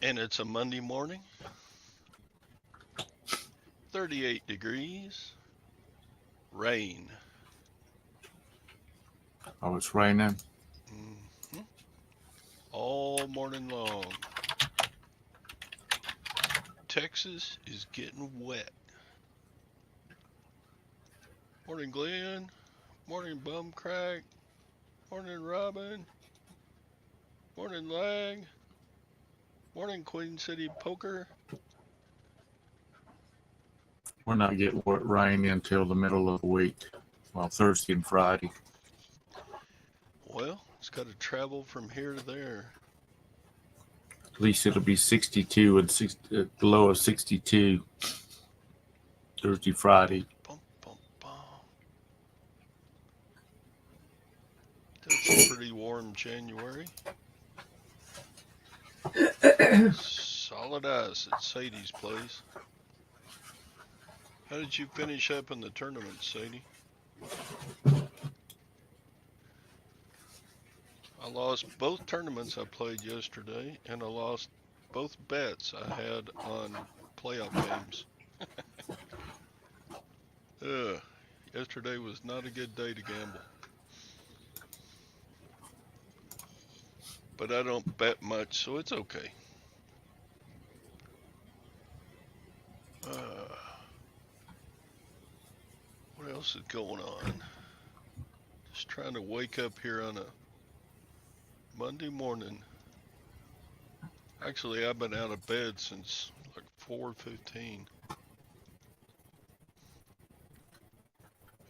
And it's a Monday morning, 38 degrees, rain. Oh, it's raining. Hmm. All morning long. Texas is getting wet. Morning, Glenn. Morning, Bum Crack. Morning, Robin. Morning, Lag. Morning, Queen City Poker. We're not getting rain until the middle of the week. Well, Thursday and Friday. Well, it's got to travel from here to there. At least it'll be 62 and the low of 62 Thursday, Friday. Bum, bum, bum. That's a pretty warm January. Solid ice at Sadie's place. How did you finish up in the tournament, Sadie? I lost both tournaments I played yesterday, and I lost both bets I had on playoff games. Ugh, yesterday was not a good day to gamble. But I don't bet much, so it's okay. Uh, what else is going on? Just trying to wake up here on a Monday morning. Actually, I've been out of bed since like 4:15.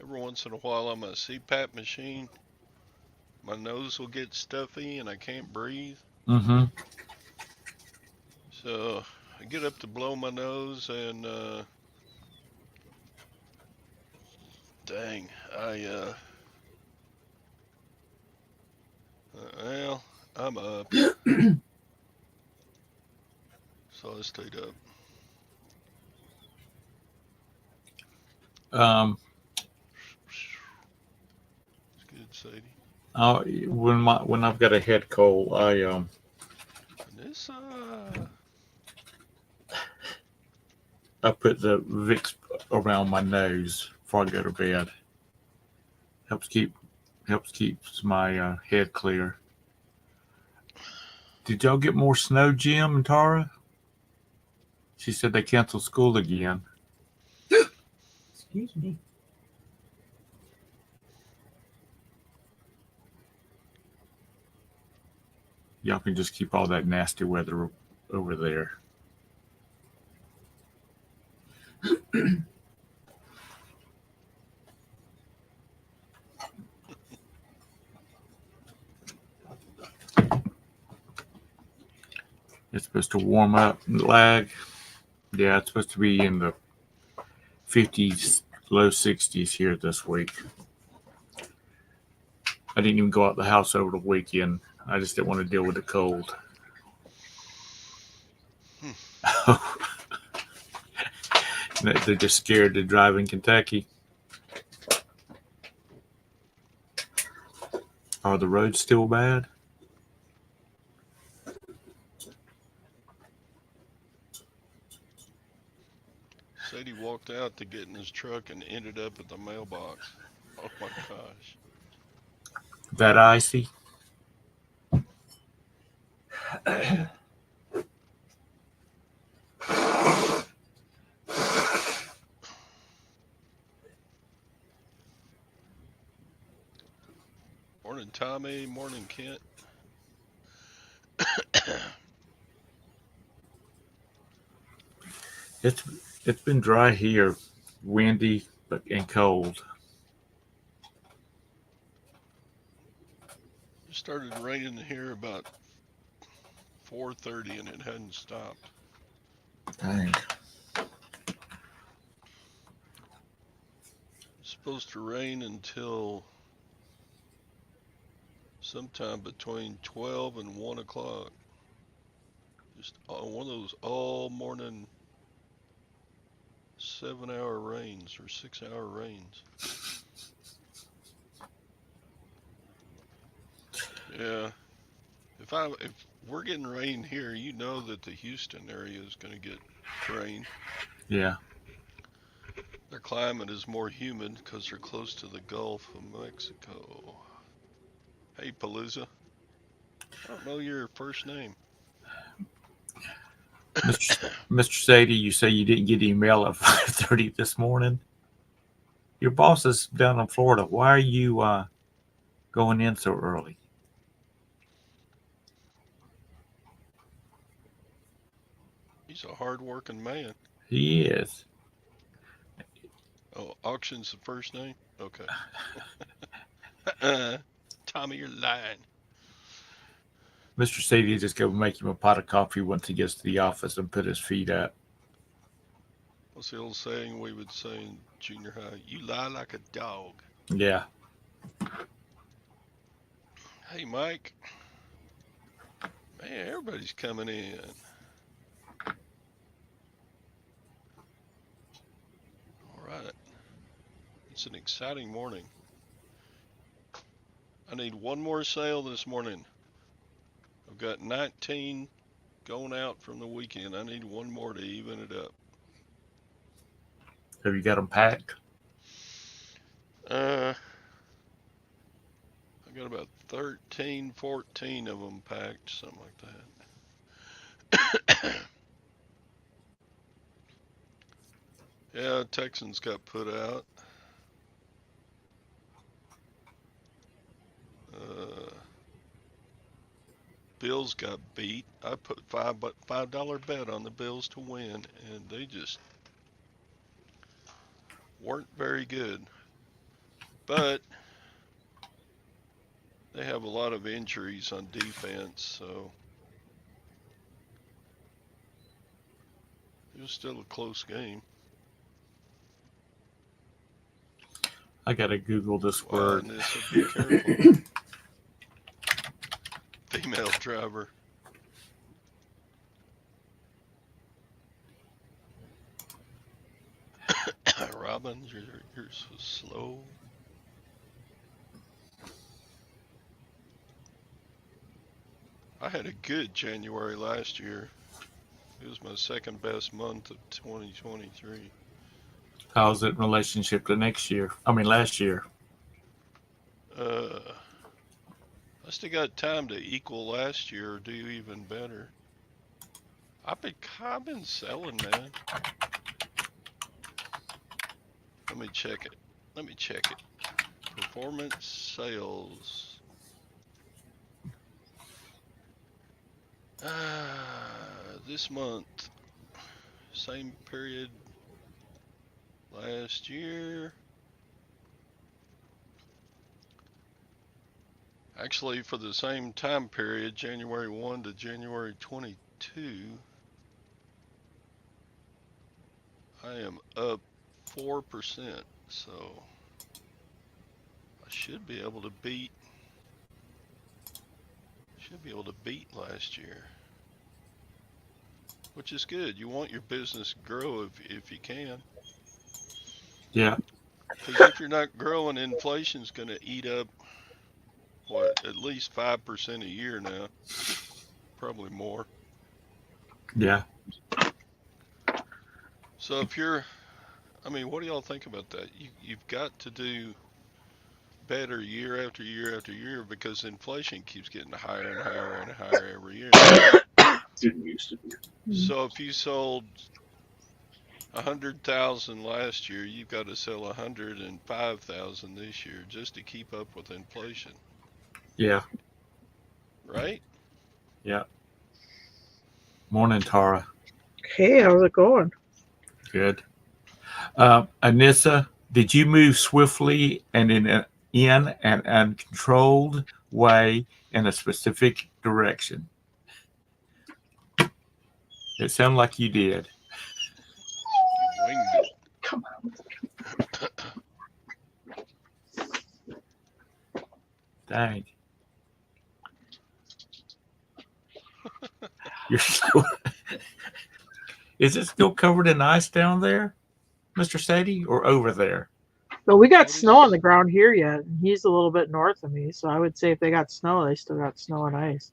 Every once in a while on my CPAP machine, my nose will get stuffy and I can't breathe. Mm-hmm. So I get up to blow my nose and dang, well, I'm up. So I stayed up. Um, It's good, Sadie. when I've got a head cold, Vanessa. I put the Vicks around my nose before I go to bed. Helps keeps my head clear. Did y'all get more snow, Jim and Tara? She said they canceled school again. Excuse me. Y'all can just keep all that nasty weather over there. It's supposed to warm up and lag. Yeah, it's supposed to be in the 50s, low 60s here this week. I didn't even go out the house over the weekend. I just didn't want to deal with the cold. Hmm. They're just scared to drive in Kentucky. Are the roads still bad? Said he walked out to get in his truck and ended up at the mailbox. Oh my gosh. That icy? Morning, Tommy. Morning, Kent. It's it's been dry here, windy and cold. It started raining here about 4:30 and it hadn't stopped. Dang. It's supposed to rain until sometime between 12 and 1 o'clock. Just one of those all morning 7 hour rains or 6 hour rains. Yeah. If we're getting rain here, you know that the Houston area is going to get rain. Yeah. Their climate is more humid because they're close to the Gulf of Mexico. Hey, Palooza. I don't know your first name. Mr. Sadie, you say you didn't get email at 5:30 this morning. Your boss is down in Florida. Why are you going in so early? He's a hard-working man. He is. Oh, auction's the first name? Okay. Tommy, you're lying. Mr. Sadie just go make him a pot of coffee once he gets to the office and put his feet up. What's the old saying we would say in junior high? You lie like a dog. Yeah. Hey, Mike. Man, everybody's coming in. All right. It's an exciting morning. I need one more sale this morning. I've got 19 going out from the weekend. I need one more to even it up. Have you got them packed? I got about 13, 14 of them packed, something like that. Yeah, Texans got put out. Bills got beat. I put $5 bet on the Bills to win, and they just weren't very good. But they have a lot of injuries on defense, so it was still a close game. I gotta Google this word. Nissa, be careful. Female driver. Robin, you're so slow. I had a good January last year. It was my second best month of 2023. How's it in relationship to next year? I mean, last year. I still got time to equal last year or do even better. I've been selling, man. Let me check it. Performance sales. This month, same period last year. Actually, for the same time period, January 1 to January 22, I am up 4%. So I should be able to beat last year, which is good. You want your business to grow if you can. Yeah. Because if you're not growing, inflation's going to eat up at least 5% a year now, probably more. Yeah. So what do y'all think about that? You've got to do better year after year after year because inflation keeps getting higher and higher and higher every year. Didn't used to be. So if you sold 100,000 last year, you've got to sell 105,000 this year just to keep up with inflation. Yeah. Right? Yeah. Morning, Tara. Hey, how's it going? Good. Anissa, did you move swiftly and in an uncontrolled way in a specific direction? It sounded like you did. You winged it. Come on. Dang. You're still... Is it still covered in ice down there, Mr. Sadie, or over there? Well, we got What snow is- on the ground here yet. And he's a little bit north of me, so I would say if they got snow, they still got snow and ice.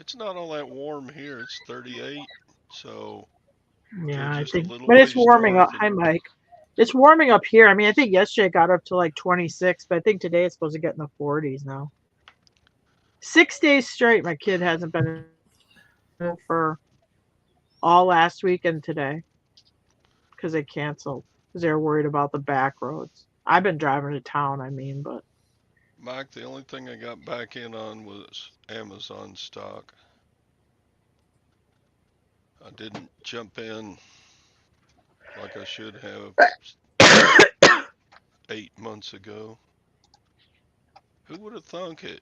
It's not all that warm here. It's 38, so Yeah, I just a think, little but it's ways warming up. north. Hi, Mike. It's warming up here. I mean, I think yesterday it got up to like 26, but I think today it's supposed to get in the 40s now. 6 days straight, my kid hasn't been for all last week and today because they canceled because they were worried about the back roads. I've been driving to town, I mean, but Mike, the only thing I got back in on was Amazon stock. I didn't jump in like I should have 8 months ago. Who would have thunk it?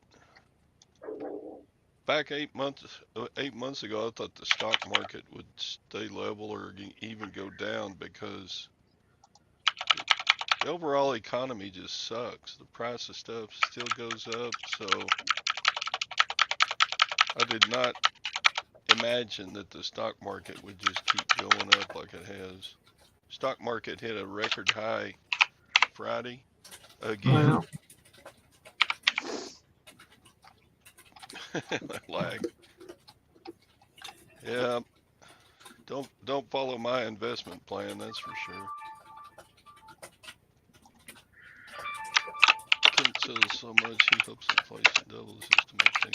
Back 8 months ago, I thought the stock market would stay level or even go down because the overall economy just sucks. The price of stuff still goes up, so I did not imagine that the stock market would just keep going up like it has. Stock market hit a record high Friday again. well, Lag. Yeah, don't follow my investment plan, that's for sure. Kent says so much he hopes inflation doubles just to make things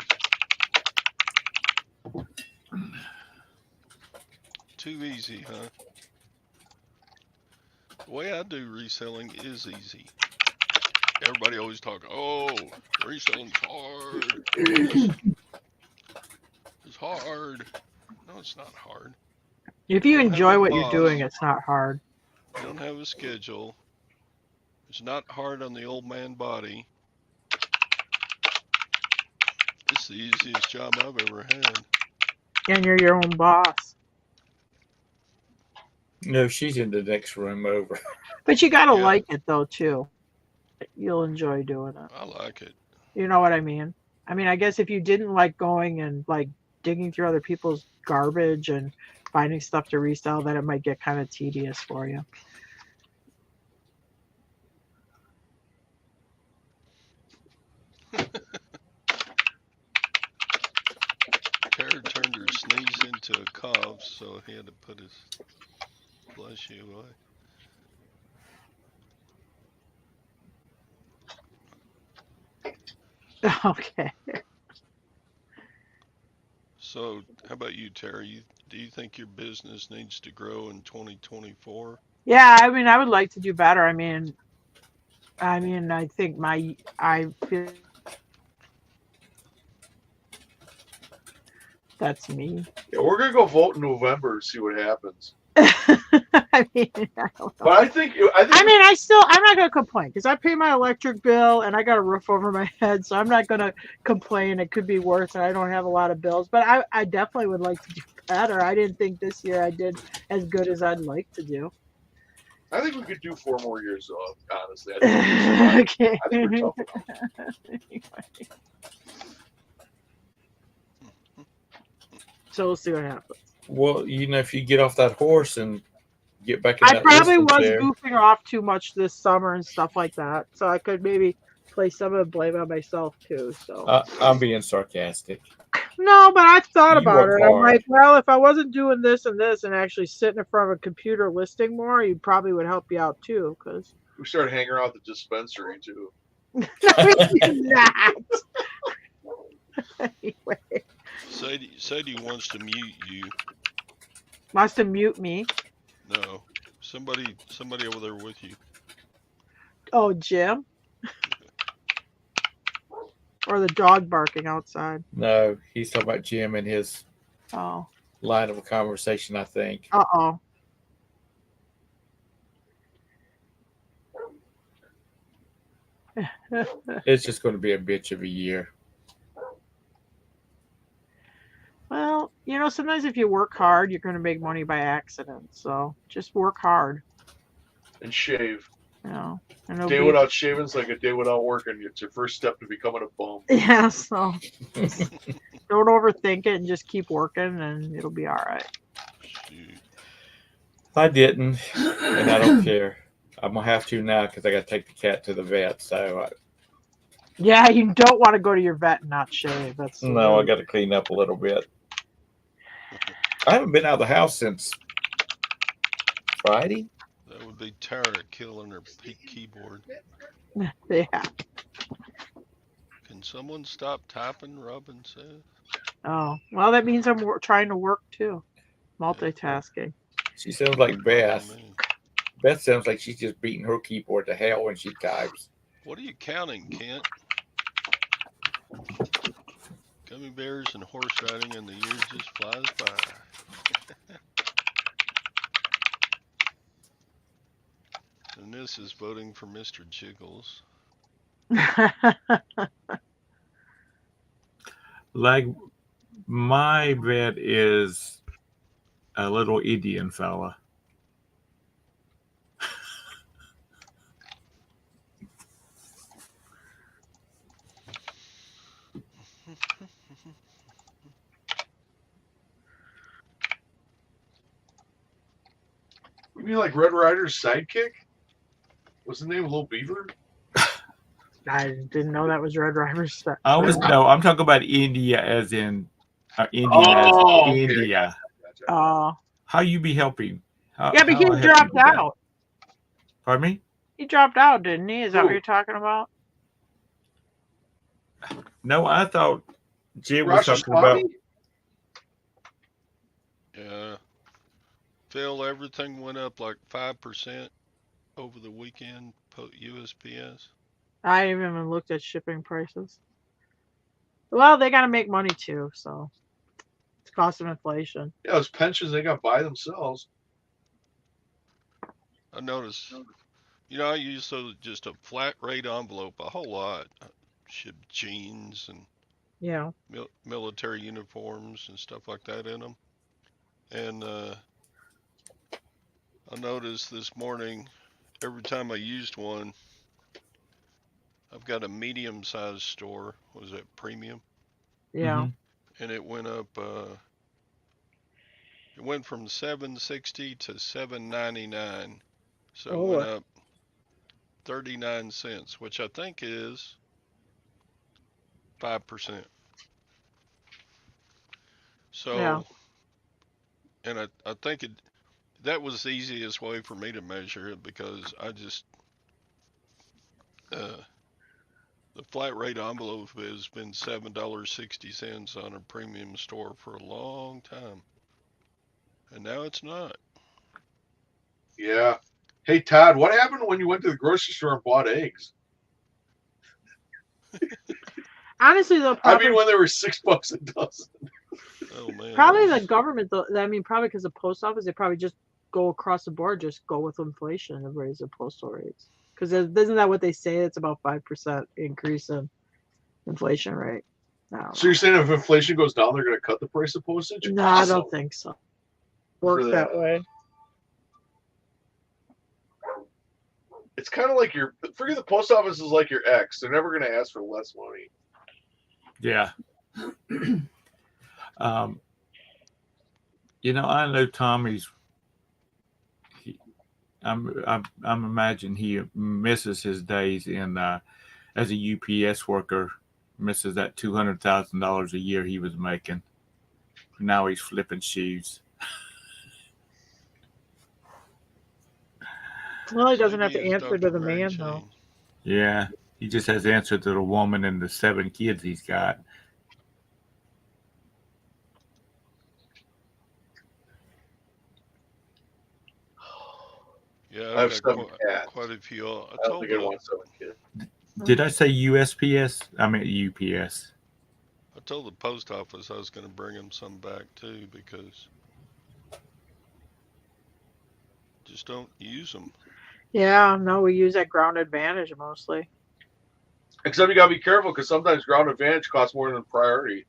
too easy, huh? The way I do reselling is easy. Everybody always talk, oh, reselling's hard. It's hard. No, it's not hard. if you don't have enjoy a what you're doing, boss. it's not hard. You don't have a schedule. It's not hard on the old man body. It's the easiest job I've ever had. And you're your own boss. No, she's in the next room over. But you gotta Yeah. like it though too. You'll enjoy doing it. I like it. You know what I mean? I mean, I guess if you didn't like going and like digging through other people's garbage and finding stuff to resell, then it might get kind of tedious for you. Tara turned her sneeze into a cough, so he had to put his bless you away. Okay. So, how about you, Tara? Do you think your business needs to grow in 2024? Yeah, I mean, I would like to do better. I mean, I think I feel that's me. Yeah, we're gonna go vote in November and see what happens. I mean, I don't know. But I think I'm not going to complain because I pay my electric bill and I got a roof over my head. So I'm not going to complain. It could be worse and I don't have a lot of bills, but I definitely would like to do better. I didn't think this year I did as good as I'd like to do. I think we could do 4 more years, honestly. I think Okay. we're tough enough. Anyway. So we'll see what happens. Well, if you get off that horse and get back in I that probably listening was chair. goofing off too much this summer and stuff like that. So I could maybe place some of the blame on myself too. So I'm being sarcastic. no, but I've thought You about work it. I'm hard. like, well, if I wasn't doing this and this and actually sitting in front of a computer listing more, you probably would help you out too. Because We started hanging around at the dispensary too. no, we did not. Anyway, Sadie wants to mute you. wants to mute me. No, somebody over there with you. Oh, Jim. Or the dog barking outside. No, he's talking about Jim and his Oh. line of conversation, I think. Uh-oh. It's just going to be a bitch of a year. Well, sometimes if you work hard, you're going to make money by accident. So just work hard. And shave. And A it'll day be- without shaving's like a day without working. It's your first step to becoming a bum. Yeah, so don't overthink it and just keep working and it'll be all right. Shoot. I didn't, and I don't care. I'm going to have to now because I got to take the cat to the vet. So Yeah, you don't want to go to your vet and not shave. That's No, I got to clean up a little bit. I haven't been out of the house since Friday. That would be Tara killing her keyboard. Yeah. Can someone stop typing? Robin says. Oh, well, that means I'm trying to work too. Multitasking. She sounds like Beth. Follow me. Beth sounds like she's just beating her keyboard to hell when she types. What are you counting, Kent? Gummy bears and horse riding, and the year just flies by. And this is voting for Mr. Jiggles. Like, my vet is a little Indian fella. You mean like Red Rider's sidekick? What's the name? Little Beaver? I didn't know that was Red Rider's stuff. No, I'm talking about India as in India Oh, as okay. India. Gotcha. Oh. How you be helping? Yeah, but he dropped out. Pardon me? He dropped out, didn't he? Is that what you're talking about? No, I thought Jim was talking about. Yeah. Phil, everything went up like 5% over the weekend, USPS. I haven't even looked at shipping prices. Well, they got to make money too, so it's cost of inflation. Yeah, those pensions they got by themselves. I noticed, I use just a flat rate envelope a whole lot. I ship jeans and military uniforms and stuff like that in them. And I noticed this morning, every time I used one, I've got a medium-sized store. Was that premium? Yeah. Mm-hmm. And it went up. It went from $7.60 to $7.99. So it went up 39 cents, which I think is 5%. So, and I think that was the easiest way for me to measure it, because I just the flat rate envelope has been $7.60 on a premium store for a long time, and now it's not. Yeah. Hey Todd, what happened when you went to the grocery store and bought eggs? Honestly, though, probably, when they were $6 a dozen. Oh man. Probably the government, though. I mean, probably because the post office, they probably just go across the board, just go with inflation and raise their postal rates. Because isn't that what they say? It's about 5% increase in inflation rate. So you're saying if inflation goes down, they're going to cut the price of postage? No, awesome. I don't think so. Works that way. It's kind of like forget the post office is like your ex. They're never going to ask for less money. Yeah. I know Tommy's. I'm imagine he misses his days in as a UPS worker, misses that $200,000 a year he was making. Now he's flipping shoes. Well, he doesn't have to answer to the man, though. Yeah, he just has to answer to the woman and the 7 kids he's got. Yeah, I have 7 cats. Quite a few. I don't think I want 7 kids. Did I say USPS? I meant UPS. I told the post office I was going to bring them some back too, because just don't use them. Yeah, no, we use that Ground Advantage mostly. Except you got to be careful, because sometimes Ground Advantage costs more than Priority.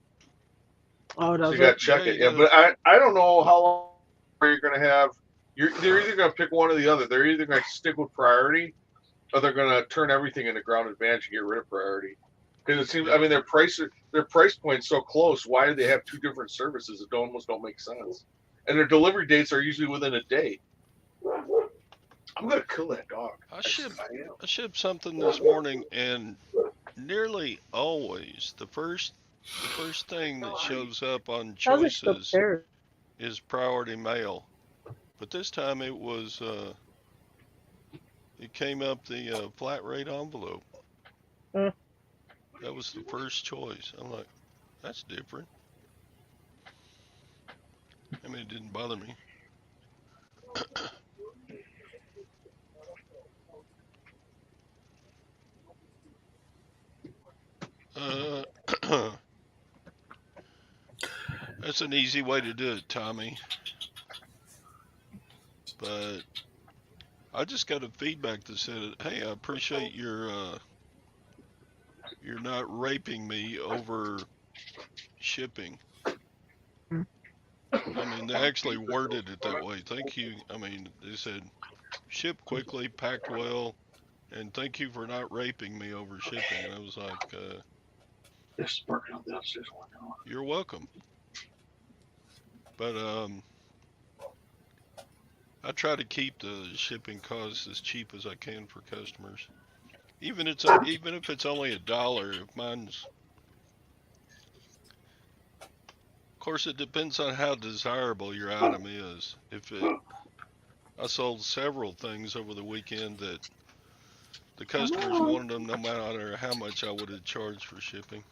Oh, does so you got to check it. Yeah, but I don't know how long you're going to have. They're either going to pick one or the other. They're either going to stick with Priority, or they're going to turn everything into Ground Advantage and get rid of Priority. Because it seems, I mean, their price point's so close. Why do they have 2 different services? It almost don't make sense. And their delivery dates are usually within a day. I'm gonna kill that dog. I shipped something this morning, and nearly always the first thing that shows up on How's it still choices there? is priority mail. But this time it came up the flat rate envelope. Uh, That was the first choice. I'm like, that's different. I mean, it didn't bother me. Uh, that's an easy way to do it, Tommy. But I just got a feedback that said, "Hey, I appreciate you're not raping me over shipping." I mean, they actually worded it that way. Thank you. I mean, they said, "Ship quickly, packed well, and thank you for not raping me over shipping." And I was like, This is working on the upstairs window. "You're welcome." But I try to keep the shipping costs as cheap as I can for customers. Even if it's only $1, if mine's, of course, it depends on how desirable your item is. I sold several things over the weekend that the customers wanted them no matter how much I would have charged for shipping.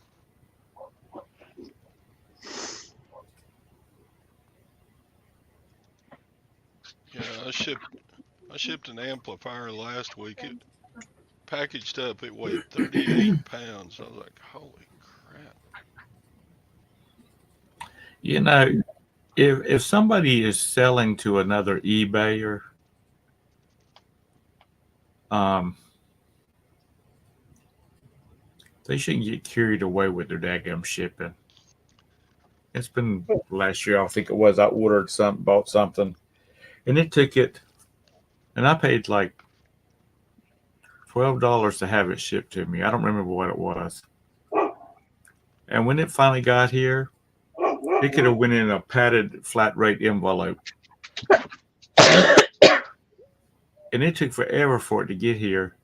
Yeah, I shipped an amplifier last week. It packaged up. It weighed 38 pounds. I was like, holy crap. You know, if somebody is selling to another eBayer, um, they shouldn't get carried away with their daggum shipping. It's been last year, I think it was. I bought something, and it took it, and I paid like $12 to have it shipped to me. I don't remember what it was. And when it finally got here, it could have went in a padded flat rate envelope, and it took forever for it to get here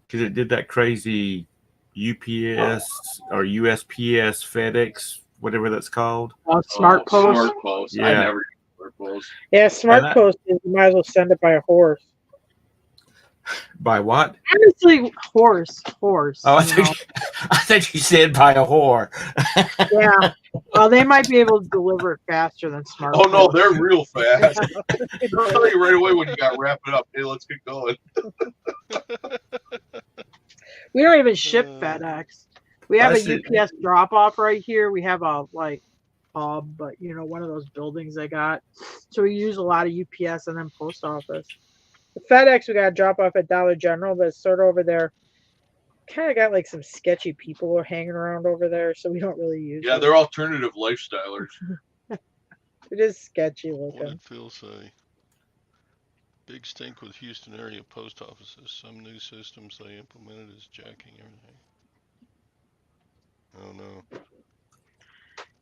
because it did that crazy UPS or USPS, FedEx, whatever that's called. Smart Post. Smart Post. Yeah. I never use Smart Post. Yeah, Smart Post is you might as well send it by a horse. By what? Honestly, horse. Oh, I think you said by a whore. Yeah. Well, they might be able to deliver it faster than Smart Oh Post. no, they're real fast. They'll tell you right away when you got to wrap it up. Hey, let's get going. We don't even ship FedEx. We have a UPS drop off right here. We have a hub, but one of those buildings they got. So we use a lot of UPS and then post office. The FedEx we got to drop off at Dollar General, but it's sort of over there. Kind of got like some sketchy people hanging around over there, so we don't really use it. Yeah, they're alternative lifestylers. It is sketchy What looking. did Phil say? Big stink with Houston area post offices. Some new systems they implemented is jacking everything. Oh no.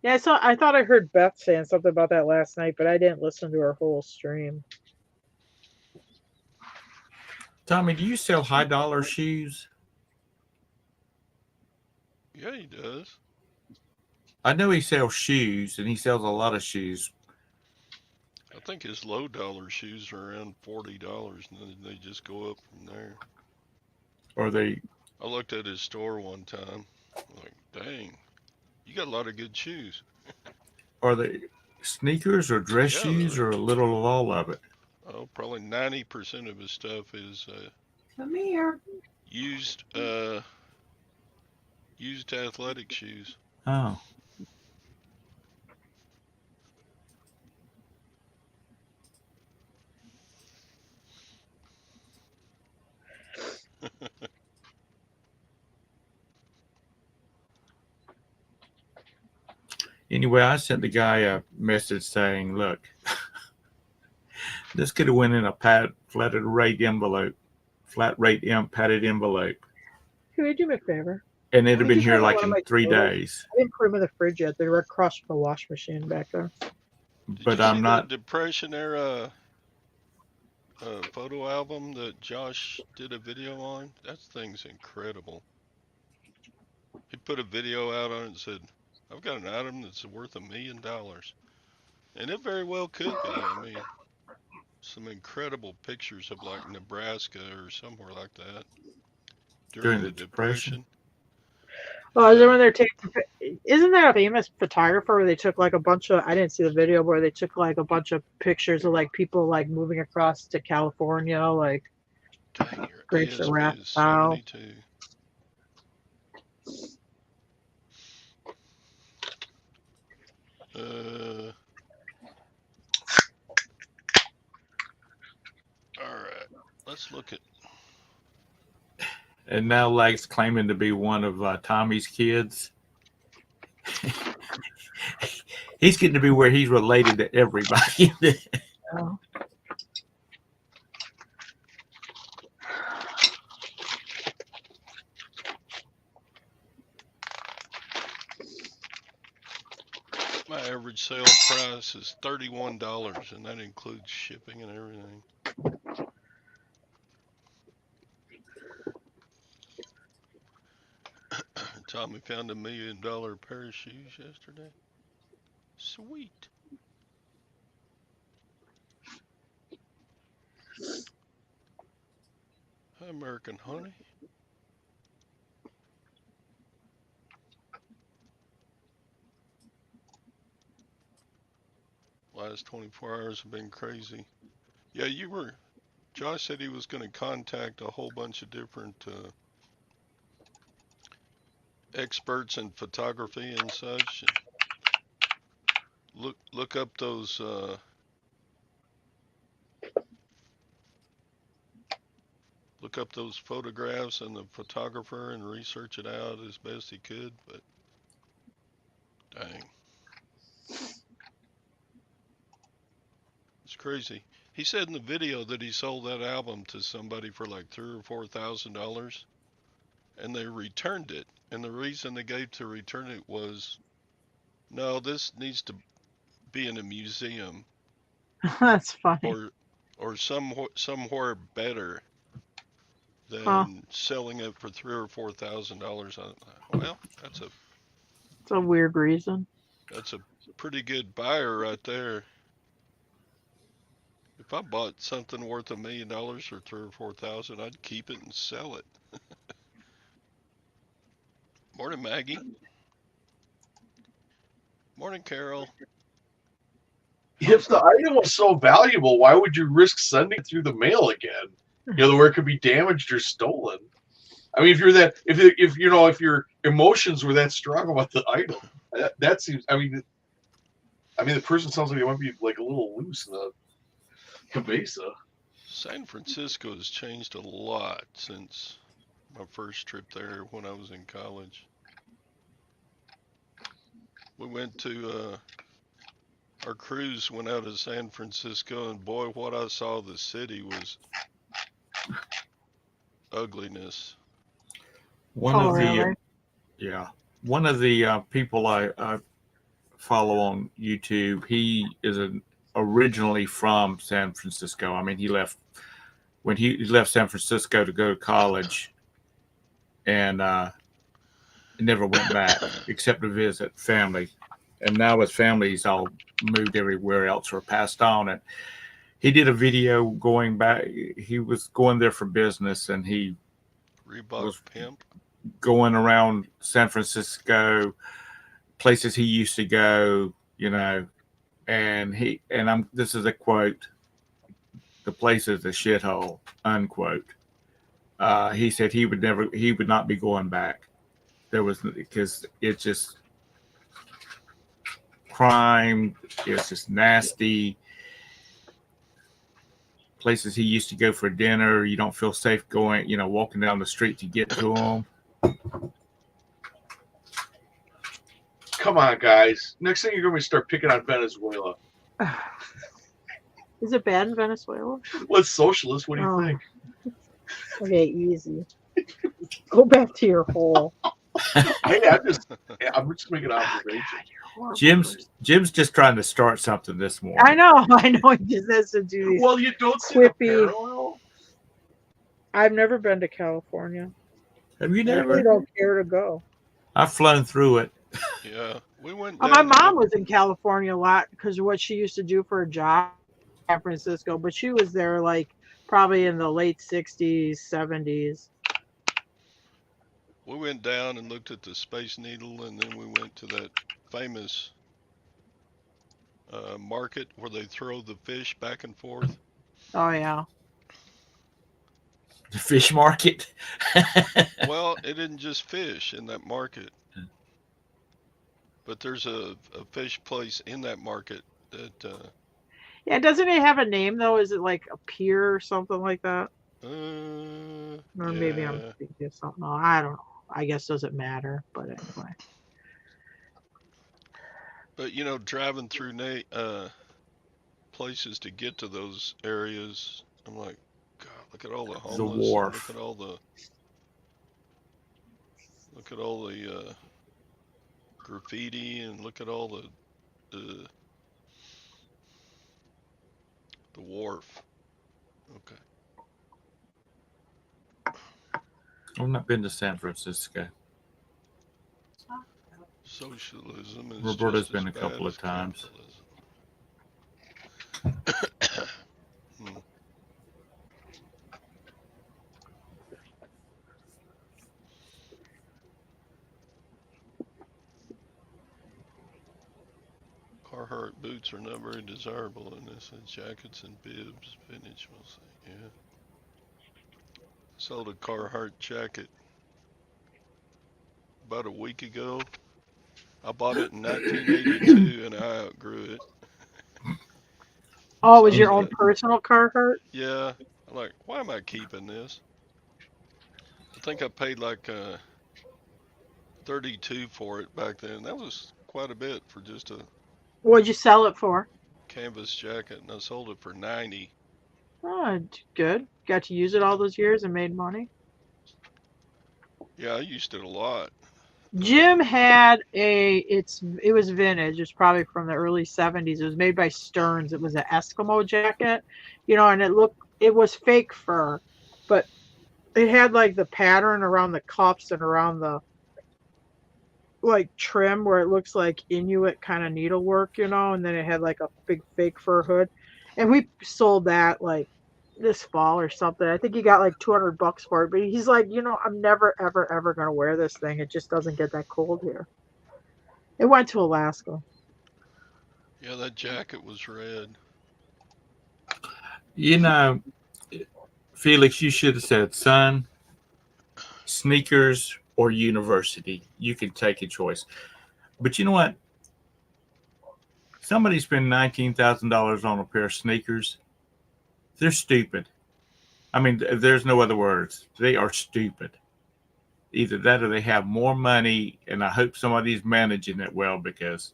Yeah, I thought I heard Beth saying something about that last night, but I didn't listen to her whole stream. Tommy, do you sell high dollar shoes? Yeah, he does. I know he sells shoes, and he sells a lot of shoes. I think his low dollar shoes are around $40, and then they just go up from there. Or they? I looked at his store one time. Like, dang, you got a lot of good shoes. Are they sneakers or dress shoes or a little of all of it? Oh, probably 90% of his stuff is Come here. used athletic shoes. Oh. Anyway, I sent the guy a message saying, look, this could have went in a padded rate envelope. Padded envelope. Can you do me a favor? And it'd have been here like in 3 days. I didn't put them in the fridge yet. They're across from the wash machine back there. But I'm not. The Depression era photo album that Josh did a video on? That thing's incredible. He put a video out on it and said, "I've got an item that's worth $1 million," and it very well could be. I mean, some incredible pictures of like Nebraska or somewhere like that during the Depression. Oh, is it Yeah. when they're taking? Isn't there a famous photographer where they took like a bunch of? I didn't see the video, where they took like a bunch of pictures of like people like moving across to California, like Dang, your Grapes of ASP Wrath is style. 72. All right. Let's look at. And now Leg's claiming to be one of Tommy's kids. He's getting to be where he's related to everybody. Oh. My average sale price is $31, and that includes shipping and everything. Tommy found $1 million pair of shoes yesterday. Sweet. Hi, American Honey. Last 24 hours have been crazy. Yeah, Josh said he was going to contact a whole bunch of different experts in photography and such. And look up those photographs and the photographer and research it out as best he could. But dang. It's crazy. He said in the video that he sold that album to somebody for like $3,000 or $4,000, and they returned it. And the reason they gave to return it was, no, this needs to be in a museum That's funny. or somewhere better than selling it for $3,000 or $4,000. Well, it's a weird reason. That's a pretty good buyer right there. If I bought something worth $1 million or $3,000 or $4,000, I'd keep it and sell it. Morning, Maggie. Morning, Carol. If the item was so valuable, why would you risk sending it through the mail again? You know, where it could be damaged or stolen. I mean, if your emotions were that strong about the item, that seems. I mean, the person sounds like they might be like a little loose in the cabeza. San Francisco has changed a lot since my first trip there when I was in college. We went to our cruise went out of San Francisco, and boy, what I saw the city was ugliness. One of the people I follow on YouTube, he is originally from San Francisco. I mean, he left San Francisco to go to college, and never went back except to visit family. And now his family's all moved everywhere else or passed on. And he did a video going back. He was going there for business, and he was pimp going around San Francisco, places he used to go, you know. And this is a quote: "The place is a shithole," unquote. He said he would not be going back. Because it's just crime. It's just nasty. Places he used to go for dinner, you don't feel safe going, walking down the street to get to them. Come on, guys. Next thing you're going to start picking on Venezuela. Is it bad in Venezuela? Well, it's socialist. What do you think? Okay, easy. Go back to your hole. I'm just making an observation. Jim's just trying to start something this morning. I know. He just has to do these. Well, you don't see the parallel. I've never been to California. Have you I never? really don't care to go. I've flown through it. Yeah, we went My down and mom looked. was in California a lot because of what she used to do for a job in San Francisco, but she was there like probably in the late 60s, 70s. We went down and looked at the Space Needle, and then we went to that famous market where they throw the fish back and forth. Oh, yeah. The fish market. Well, it isn't just fish in that market, but there's a fish place in that market that Yeah, doesn't it have a name though? Is it like a pier or something like that? Or maybe I'm yeah. thinking of something else. I don't know. I guess doesn't matter, but anyway. But driving through places to get to those areas, I'm like, God, look at all the The homeless and wharf. look at all the graffiti and look at all the the wharf. Okay. I've not been to San Francisco. Socialism is Roberta's just as been a bad couple as of times. capitalism. Hmm. Carhartt boots are not very desirable in this. Jackets and bibs, vintage, we'll say. Yeah. Sold a Carhartt jacket about a week ago. I bought it in 1982 and I outgrew it. Oh, it was Sold your it own at, personal Carhartt? yeah. I'm like, why am I keeping this? I think I paid like 32 for it back then. That was quite a bit for just a What'd you sell it for? canvas jacket, and I sold it for 90. Oh, good. Got to use it all those years and made money. Yeah, I used it a lot. Jim had it was vintage. It's probably from the early 70s. It was made by Stearns. It was an Eskimo jacket, and it was fake fur, but it had like the pattern around the cuffs and around the like trim where it looks like Inuit kind of needlework, and then it had like a big fake fur hood. And we sold that like this fall or something. I think he got like $200 for it, but he's like, I'm never ever ever gonna wear this thing. It just doesn't get that cold here. It went to Alaska. Yeah, that jacket was red. You know, Felix, you should have said, son, sneakers or university. You can take a choice. But you know what? Somebody spend $19,000 on a pair of sneakers. They're stupid. I mean, there's no other words. They are stupid. Either that or they have more money, and I hope somebody's managing it well because.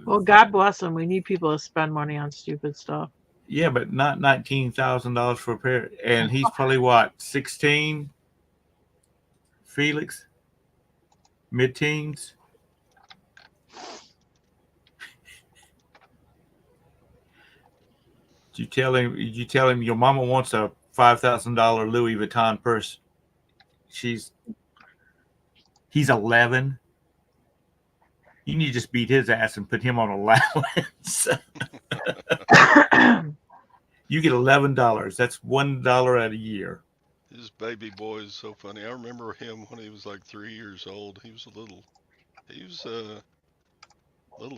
Well, God bless them. We need people to spend money on stupid stuff. Yeah, but not $19,000 for a pair. And he's probably what, 16? Felix? Mid-teens? Did you tell him your mama wants a $5,000 Louis Vuitton purse? He's 11. You need to just beat his ass and put him on allowance. You get $11. That's $1 a year. His baby boy is so funny. I remember him when he was like 3 years old. He was a little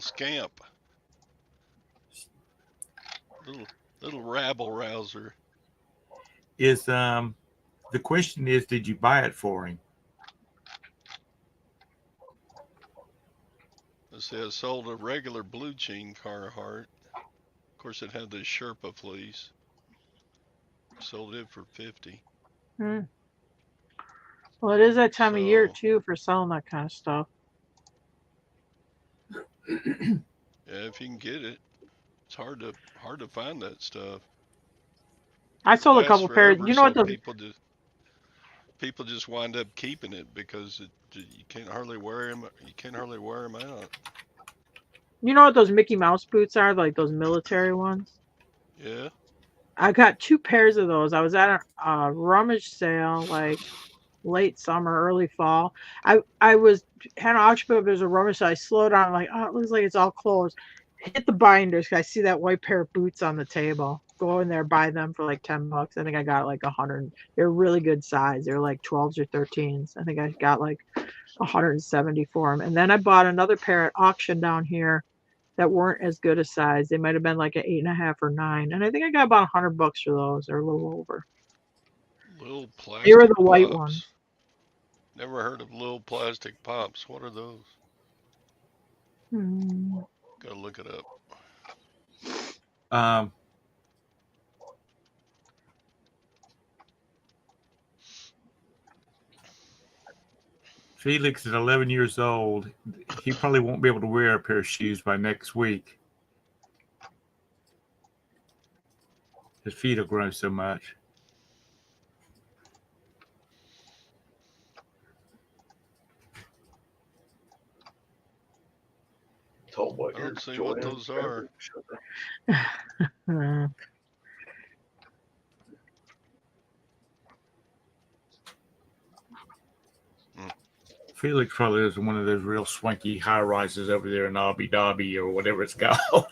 scamp, little rabble rouser. Is the question is, did you buy it for him? Let's see, I sold a regular blue jean Carhartt. Of course, it had the Sherpa fleece. Sold it for 50. Hmm. Well, it is that time of year So, too for selling that kind of stuff. yeah, if you can get it, it's hard to find that stuff. I It sold a lasts couple pairs. forever, You know what so those people just wind up keeping it because you can't hardly wear them. You can't hardly wear them out. Mickey Mouse boots are, like those military ones? Yeah. I got 2 pairs of those. I was at a rummage sale like late summer, early fall. I was had an auction booth. There's a rumor, so I slowed down. I'm like, oh, it looks like it's all closed. Hit the binders. I see that white pair of boots on the table. Go in there, buy them for like $10. I think I got like 100. They're really good size. They're like 12s or 13s. I think I got like 170 for them. And then I bought another pair at auction down here that weren't as good a size. They might have been like an 8.5 or 9. And I think I got about $100 for those, or a little over. Little They were plastic the white pops. ones. Never heard of little plastic pops. What are those? Gotta look it up. Felix is 11 years old. He probably won't be able to wear a pair of shoes by next week. His feet will grow so much. Tell what I you're don't see what those are. Felix probably is one of those real swanky high rises over there in Abu Dhabi or whatever it's called.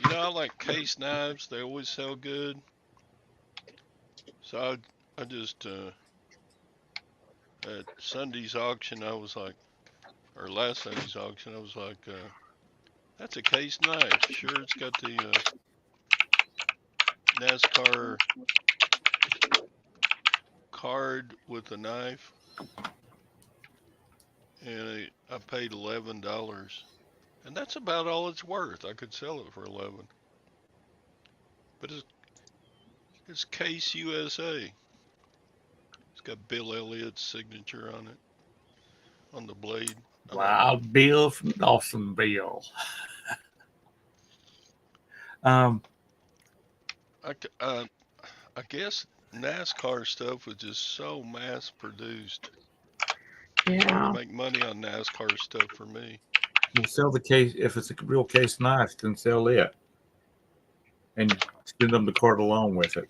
You know, I like case knives. They always sell good. So I just at Sunday's auction, I was like, or last Sunday's auction, I was like, that's a case knife. Sure, it's got the NASCAR card with a knife, and I paid $11, and that's about all it's worth. I could sell it for 11, but it's Case USA. It's got Bill Elliott's signature on it, on the blade. Wow, Bill from Dawsonville. I guess NASCAR stuff was just so mass produced. Yeah. Make money on NASCAR stuff for me. We'll sell the case if it's a real case knife, then sell it. And send them the card along with it.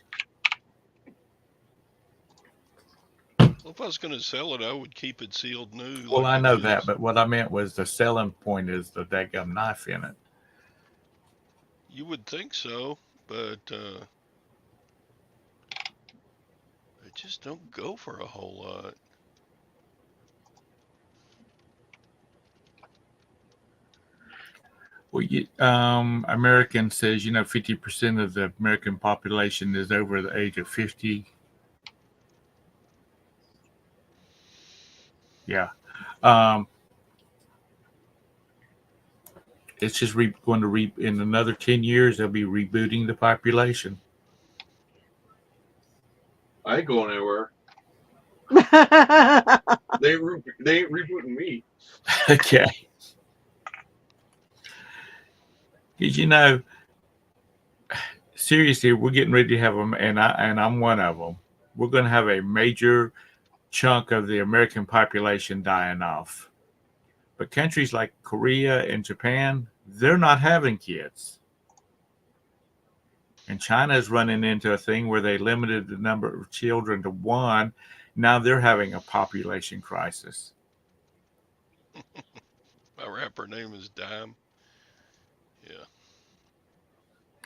Well, if I was going to sell it, I would keep it sealed new. Well, like I know it that, is. but what I meant was the selling point is the daggum knife in it. You would think so, but they just don't go for a whole lot. Well, American says, 50% of the American population is over the age of 50. Yeah. It's just going to in another 10 years, they'll be rebooting the population. I ain't going anywhere. They ain't rebooting me. Okay. Because seriously, we're getting ready to have them, and I'm one of them. We're going to have a major chunk of the American population dying off. But countries like Korea and Japan, they're not having kids. And China is running into a thing where they limited the number of children to 1. Now they're having a population crisis. My rapper name is Dime. Yeah.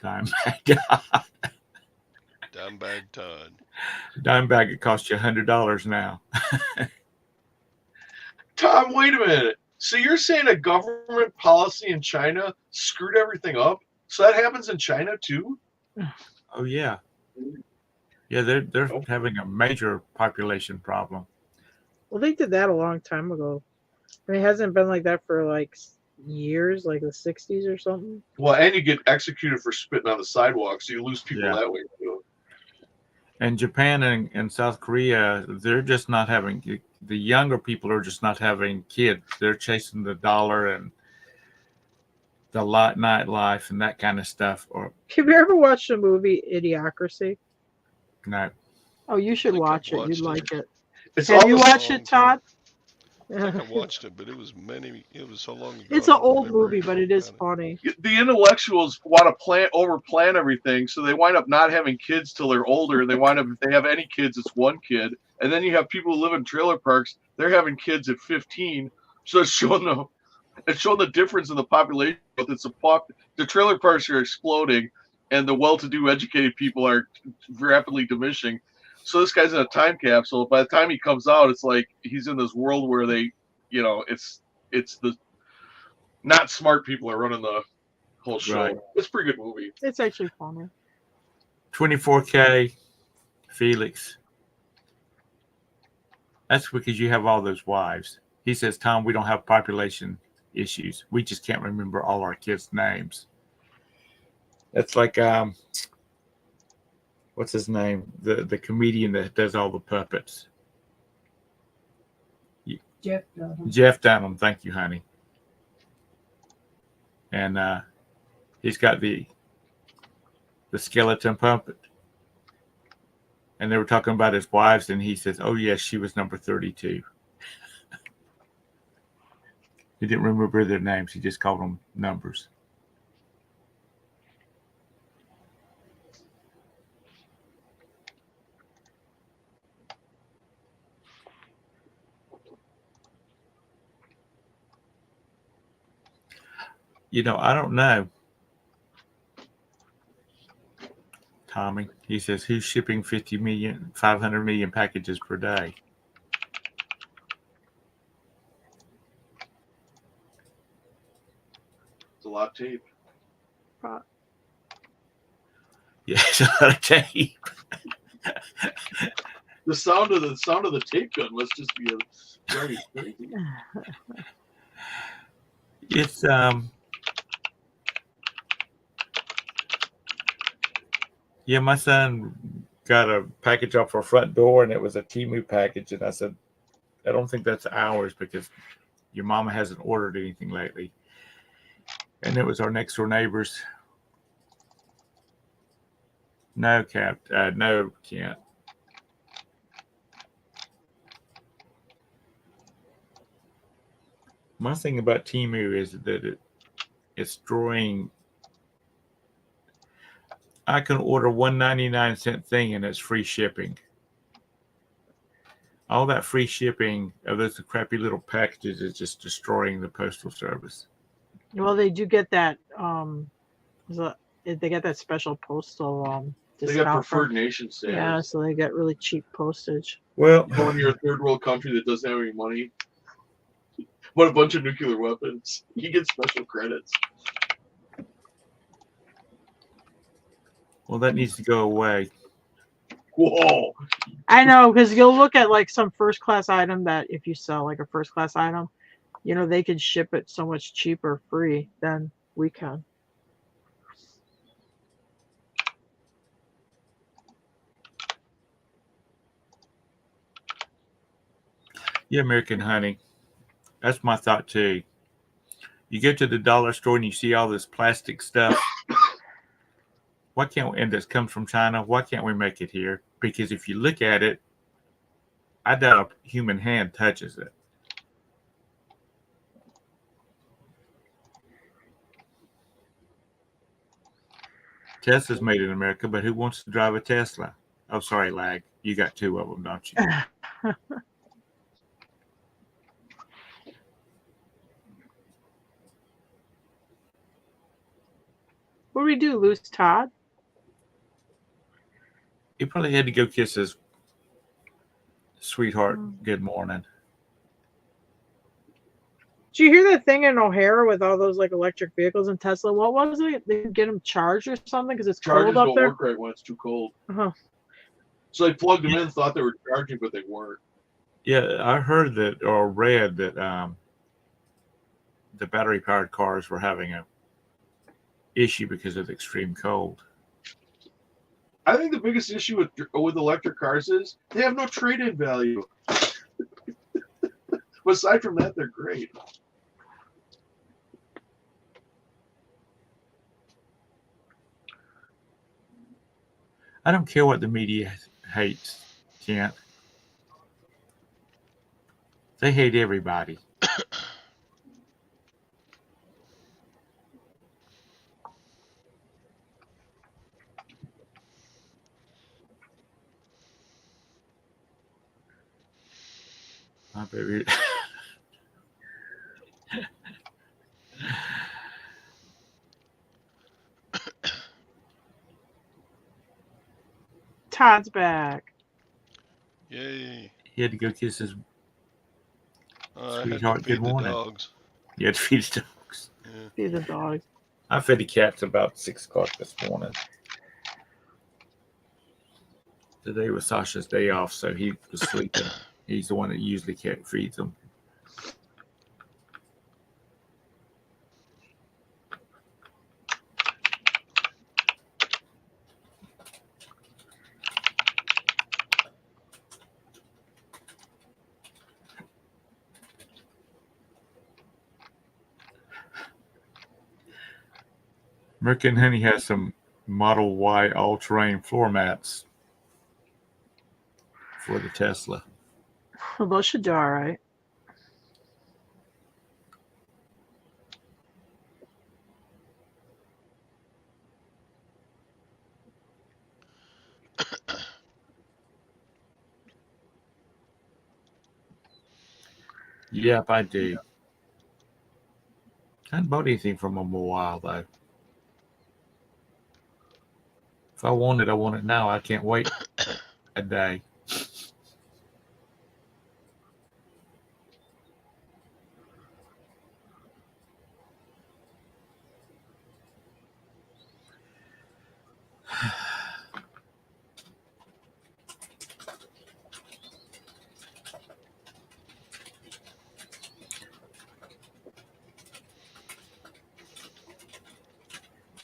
Dimebag Todd. Dimebag Todd. Dimebag, it costs you $100 now. Tom, wait a minute. So you're saying a government policy in China screwed everything up? So that happens in China too? Oh yeah. Yeah, they're having a major population problem. Well, they did that a long time ago. I mean, it hasn't been like that for like years, like the 60s or something. Well, and you get executed for spitting on the sidewalk, so you lose people that way too. And Japan and South Korea, they're just not having, the younger people are just not having kids. They're chasing the dollar and the nightlife and that kind of stuff. Or Have you ever watched the movie Idiocracy? no. Oh, you should think I've watch it. You'd watched like it. It's Have all you the watched long it, time. Todd? I think I watched it, but it was so long ago. It's I an don't old remember movie, but anything it is about it. funny. the intellectuals want to over plan everything, so they wind up not having kids till they're older. They wind up, if they have any kids, it's one kid, and then you have people who live in trailer parks. They're having kids at 15, so it's showing the difference in the population. The trailer parks are exploding, and the well-to-do, educated people are rapidly diminishing. So this guy's in a time capsule. By the time he comes out, it's like he's in this world where it's the not smart people are running the whole show. Right. It's a pretty good movie. It's actually funny. 24K, Felix. That's because you have all those wives. He says, Tom, we don't have population issues. We just can't remember all our kids' names. That's like what's his name? The comedian that does all the puppets. Jeff Dunham. Jeff Dunham, thank you, honey. And he's got the skeleton puppet. And they were talking about his wives, and he says, oh, yes, she was number 32. He didn't remember their names. He just called them numbers. I don't know. Tommy, he says, who's shipping 500 million packages per day? It's a lot of tape. Yeah, it's a lot of tape. The sound of the tape gun must just be very crazy. It's yeah, my son got a package off our front door, and it was a Temu package, and I said, I don't think that's ours because your mama hasn't ordered anything lately. And it was our next door neighbors. No, no, Kent. My thing about Temu is that it's destroying. I can order 1.99 thing and it's free shipping. All that free shipping of those crappy little packages is just destroying the postal service. Well, they do get that. They get that special postal They discount. got preferred nation status. Yeah, so they get really cheap postage. Well, You go into your third world country that doesn't have any money, but a bunch of nuclear weapons, you get special credits. Well, that needs to go away. Whoa! I know, because you'll look at like some first class item that if you sell like a first class item, they could ship it so much cheaper free than we can. Yeah, American Honey. That's my thought too. You go to the dollar store and you see all this plastic stuff. Why can't we, and this comes from China? Why can't we make it here? Because if you look at it, I doubt a human hand touches it. Tesla's made in America, but who wants to drive a Tesla? Oh, sorry, lag. You got two of them, don't you? What do we do, lose Todd? He probably had to go kiss his sweetheart good morning. Did you hear that thing in O'Hara with all those like electric vehicles in Tesla? What was it? They didn't get them charged or something because it's Chargers cold up don't there. work right when it's too cold. Uh-huh. So they plugged them in, thought they were charging, but they weren't. Yeah, I heard that or read that the battery-powered cars were having a issue because of the extreme cold. I think the biggest issue with electric cars is they have no trade-in value. But aside from that, they're great. I don't care what the media hates. can't. They hate everybody. My baby. Todd's back. Yay. He had to go kiss his I had to sweetheart. Good feed the morning. dogs. He had to feed his dogs. Yeah. Feed the dogs. I fed the cats about 6 o'clock this morning. Today was Sasha's day off, so he was sleeping. He's the one that usually feeds them. Merkin Honey has some Model Y all-terrain floor mats for the Tesla. Well, those should do all right. Yep, I do. I haven't bought anything from them in a while, though. If I want it now. I can't wait a day.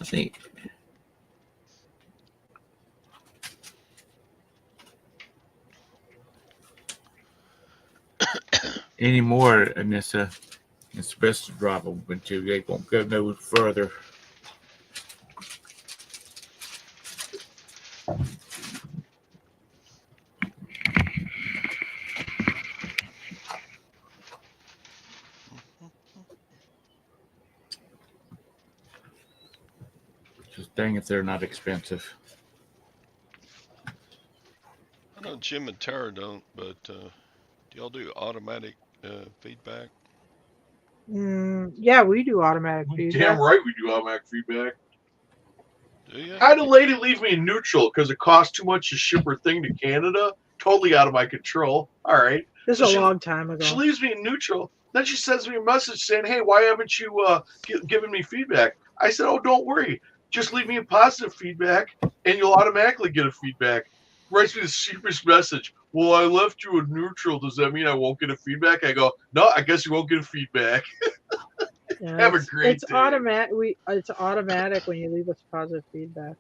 I think anymore, Anissa, it's best to drop them until they won't go no further. Just dang if they're not expensive. I know Jim and Tara don't, but do y'all do automatic feedback? Yeah, we do automatic feedback. Damn right we do automatic feedback. Do you? I had a lady leave me in neutral because it cost too much to ship her thing to Canada. Totally out of my control. All right. This is a long time ago. She leaves me in neutral. Then she sends me a message saying, "Hey, why haven't you given me feedback?" I said, "Oh, don't worry. Just leave me a positive feedback, and you'll automatically get a feedback." Writes me the cheapest message. "Well, I left you in neutral. Does that mean I won't get a feedback?" I go, "No, I guess you won't get a feedback." Yeah, Have a great it's day. automatic. It's automatic when you leave us positive feedback.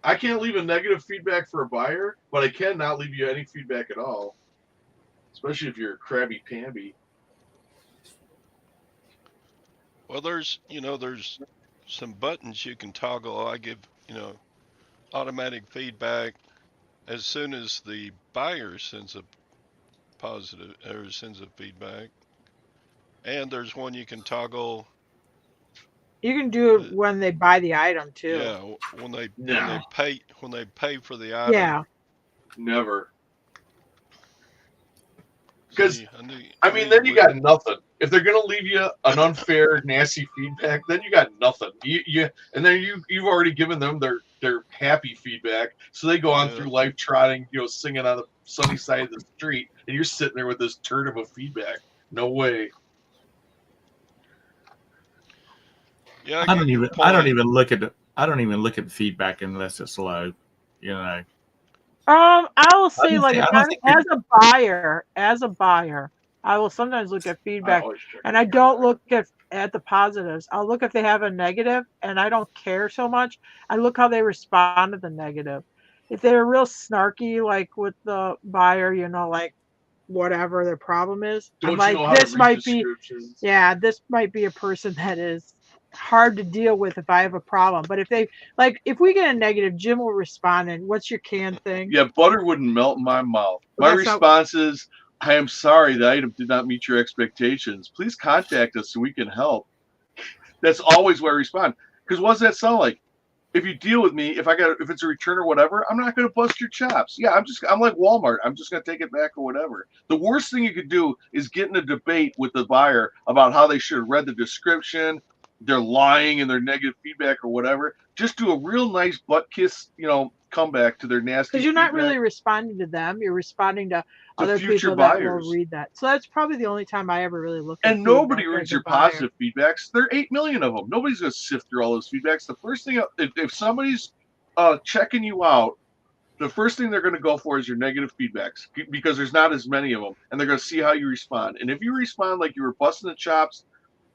I can't leave a negative feedback for a buyer, but I can not leave you any feedback at all. Especially if you're a crabby pamby. Well, there's some buttons you can toggle. I give, automatic feedback as soon as the buyer sends a positive or sends a feedback. And there's one you can toggle. You can do it when they buy the item too. Yeah, when they No. pay for the item. Yeah. Never. Because See, then you got nothing. If they're gonna leave you an unfair, nasty feedback, then you got nothing. And then you've already given them their happy feedback, so they go on through life trotting, singing on the sunny side of the street, and you're sitting there with this turd of a feedback. No way. Yeah, I don't even look at the feedback unless it's low. I will say, as a buyer, I will sometimes look at feedback, and I don't look at the positives. I'll look if they have a negative, and I don't care so much. I look how they respond to the negative. If they're real snarky, like with the buyer, like whatever their problem is, I'm like, this might be a person that is hard to deal with if I have a problem. But if they like, if we get a negative, Jim will respond and what's your can thing? Yeah, butter wouldn't melt in my mouth. Well, My that's not- response is, I am sorry the item did not meet your expectations. Please contact us so we can help. That's always what I respond. Because what does that sound like? If you deal with me, if it's a return or whatever, I'm not going to bust your chops. Yeah, I'm like Walmart. I'm just going to take it back or whatever. The worst thing you could do is get in a debate with the buyer about how they should have read the description, they're lying in their negative feedback or whatever. Just do a real nice butt kiss, comeback to their nasty. Because you're not feedback. really responding to them, you're responding to other future people that buyers. will read that. So that's probably the only time I ever really look at And nobody feedback reads as a your buyer. positive feedbacks. There are 8 million of them. Nobody's going to sift through all those feedbacks. The first thing, if somebody's checking you out, the first thing they're going to go for is your negative feedbacks because there's not as many of them, and they're going to see how you respond. And if you respond like you were busting the chops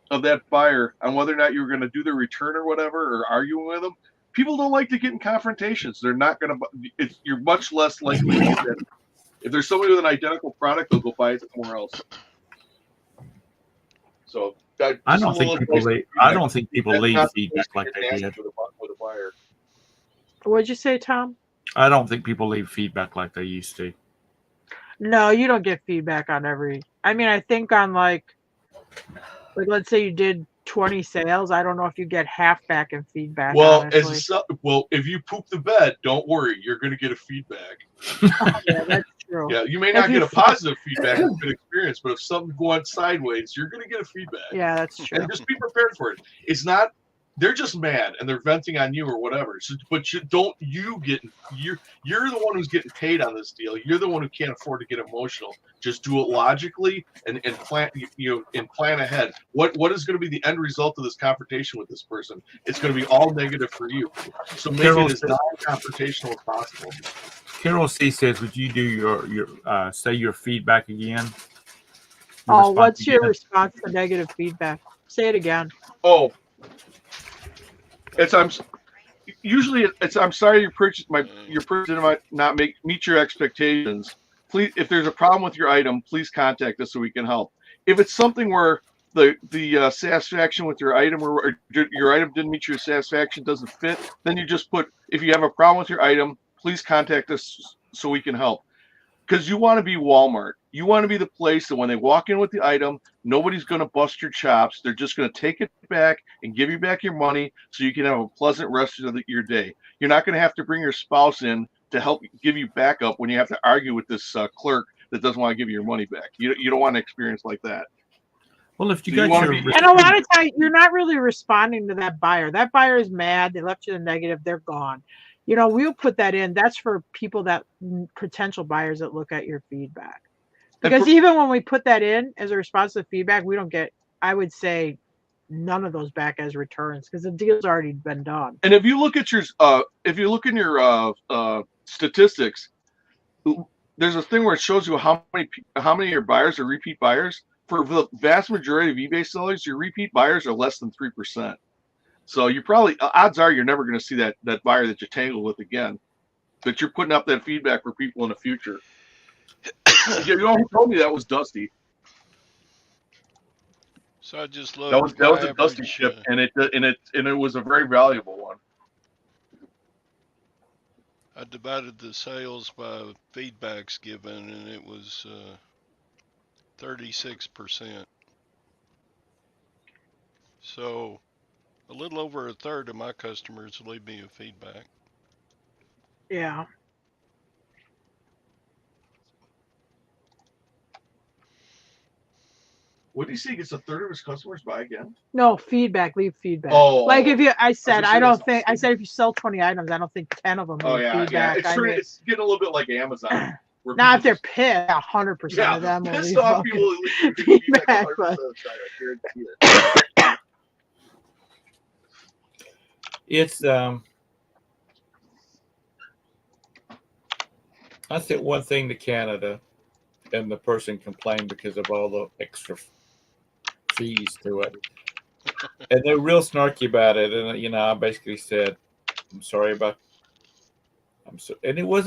of that buyer on whether or not you were going to do the return or whatever, or arguing with them, people don't like to get in confrontations. They're not going to. You're much less likely to get that. If there's somebody with an identical product, they'll go buy it somewhere else. So I don't think people leave feedback like they did. With a buyer. What'd you say, Tom? I don't think people leave feedback like they used to. No, you don't get feedback on every. I mean, I think on like let's say you did 20 sales. I don't know if you get half back in feedback. Well, honestly. if you poop the bed, don't worry, you're going to get a feedback. Yeah, that's true. Yeah, you may not get a positive feedback or good experience, but if something goes sideways, you're going to get a feedback. Yeah, that's true. And just be prepared for it. It's not. They're just mad and they're venting on you or whatever. So, but you're the one who's getting paid on this deal. You're the one who can't afford to get emotional. Just do it logically and plan plan ahead. What is going to be the end result of this confrontation with this person? It's going to be all negative for you. So make it as non-confrontational as possible. Carol C says, "Would you do your say your feedback again?" What's your response to negative feedback? Say it again. Oh. I'm sorry your purchase did not meet your expectations. Please, if there's a problem with your item, please contact us so we can help. If it's something where the satisfaction with your item or your item didn't meet your satisfaction, doesn't fit, then you just put, if you have a problem with your item, please contact us so we can help. Because you want to be Walmart. You want to be the place that when they walk in with the item, nobody's going to bust your chops. They're just going to take it back and give you back your money so you can have a pleasant rest of your day. You're not going to have to bring your spouse in to help give you backup when you have to argue with this clerk that doesn't want to give you your money back. You don't want an experience like that. Well, if you So got And a lot of times, you're not really responding to that buyer. That buyer is mad. They left you the negative. They're gone. We'll put that in. That's for people potential buyers that look at your feedback. Because even when we put that in as a response to feedback, we don't get, I would say, none of those back as returns because the deal's already been done. And if you look at in your statistics, there's a thing where it shows you how many of your buyers are repeat buyers. For the vast majority of eBay sellers, your repeat buyers are less than 3%. So you probably, odds are you're never going to see that buyer that you tangled with again. But you're putting up that feedback for people in the future. You know who told me that was Dusty? So I just looked. That was a Dusty ship, and it was a very valuable one. I divided the sales by feedbacks given, and it was 36%. So a little over a third of my customers leave me a feedback. Yeah. What do you see? Gets a third of his customers buy again? No, feedback. Leave feedback. Oh. Like I said if you sell 20 items, I don't think 10 of them leave feedback. Yeah. It's getting a little bit like Amazon. Now, if they're pissed, 100% of them will pissed leave off people will leave feedback. But it's I said one thing to Canada, and the person complained because of all the extra fees to it, and they're real snarky about it. And I basically said, "I'm sorry about." And it was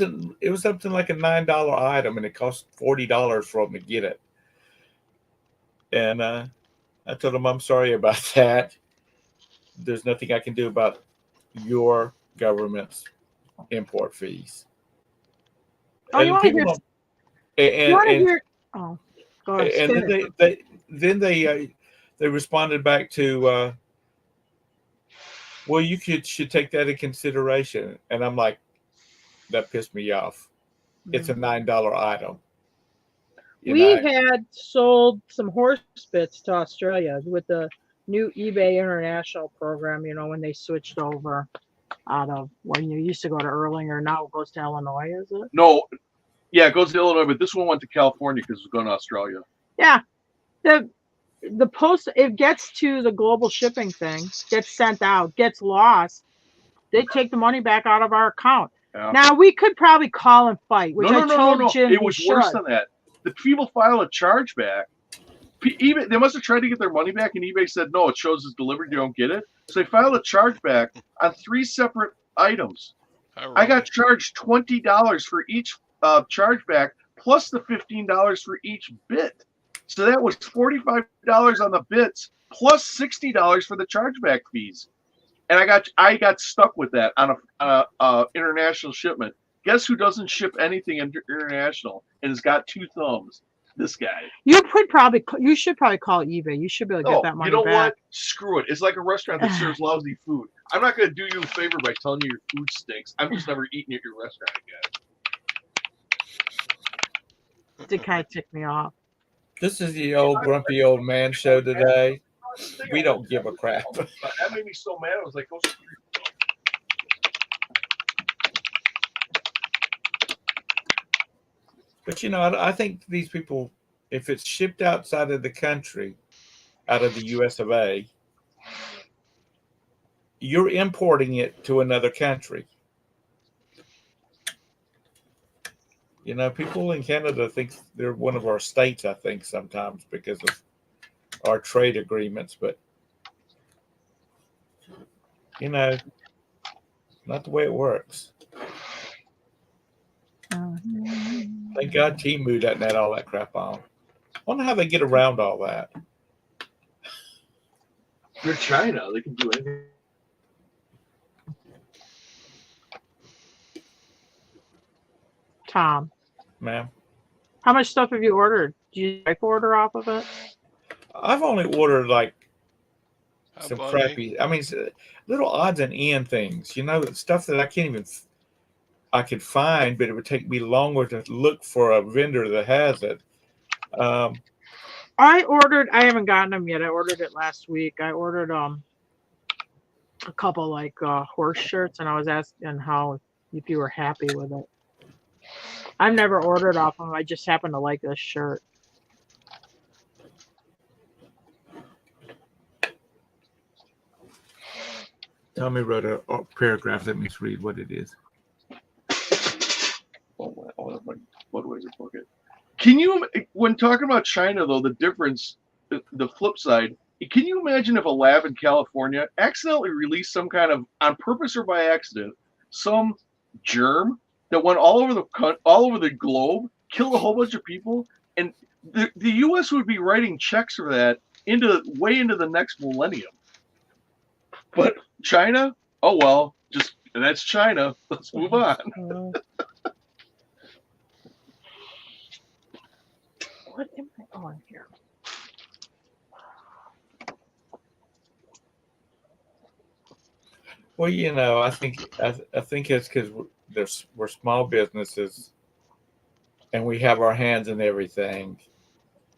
something like a $9 item, and it cost $40 for them to get it. And I told them I'm sorry about that. there's nothing I can do about your government's import fees. Oh, you And want to people hear? don't, You want to and hear? Oh, go ahead. and Finish. then they responded back to, well, you should take that in consideration. And I'm like, that pissed me off. It's a $9 item. You We know, had sold some horse bits to Australia with the new eBay International program, you know, when they switched over out of when you used to go to Erlanger, now it goes to Illinois, is it? No, yeah, it goes to Illinois, but this one went to California because it's going to Australia. Yeah. The post, it gets to the global shipping thing, gets sent out, gets lost. They take the money back out of our account. Yeah. Now we could probably call and fight, which I told Jim It he was worse should. than that. The people file a chargeback. eBay, they must have tried to get their money back, and eBay said, no, it shows it's delivered, you don't get it. So they filed a chargeback on 3 separate items. I got charged $20 for each chargeback, plus the $15 for each bit. So that was $45 on the bits, plus $60 for the chargeback fees. And I got stuck with that on a international shipment. Guess who doesn't ship anything international and has got 2 thumbs? This guy. You should probably call eBay. You should be able to get that money you know back. what? Screw it. It's like a restaurant that serves lousy food. I'm not going to do you a favor by telling you your food stinks. I'm just never eating at your restaurant again. It kind of ticked me off. this is the old grumpy old man show today. We don't give a crap. That made me so mad. I was like, go screw yourself. But you know, I think these people, if it's shipped outside of the country, out of the US of A, you're importing it to another country. You know, people in Canada think they're one of our states, I think, sometimes because of our trade agreements, but you know, not the way it works. Thank God Temu doesn't add all that crap on. I wonder how they get around all that. They're China. They can do anything. Tom, Ma'am, how much stuff have you ordered? Do you like order off of it? I've only ordered like How some funny. crappy, I mean, little odds and end things, you know, stuff that I can't even, I could find, but it would take me longer to look for a vendor that has it. I haven't gotten them yet. I ordered it last week. I ordered a couple like horse shirts, and I was asking if you were happy with it. I've never ordered off them. I just happen to like this shirt. Tommy wrote a paragraph. Let me read what it is. Budweiser bucket. Can you, when talking about China though, the difference, the flip side, can you imagine if a lab in California accidentally released some kind of, on purpose or by accident, some germ that went all over the globe, killed a whole bunch of people, and the U.S. would be writing checks for that way into the next millennium. But China, oh well, that's China. Let's move on. What am I on here? Well, you know, I think it's because we're small businesses, and we have our hands in everything.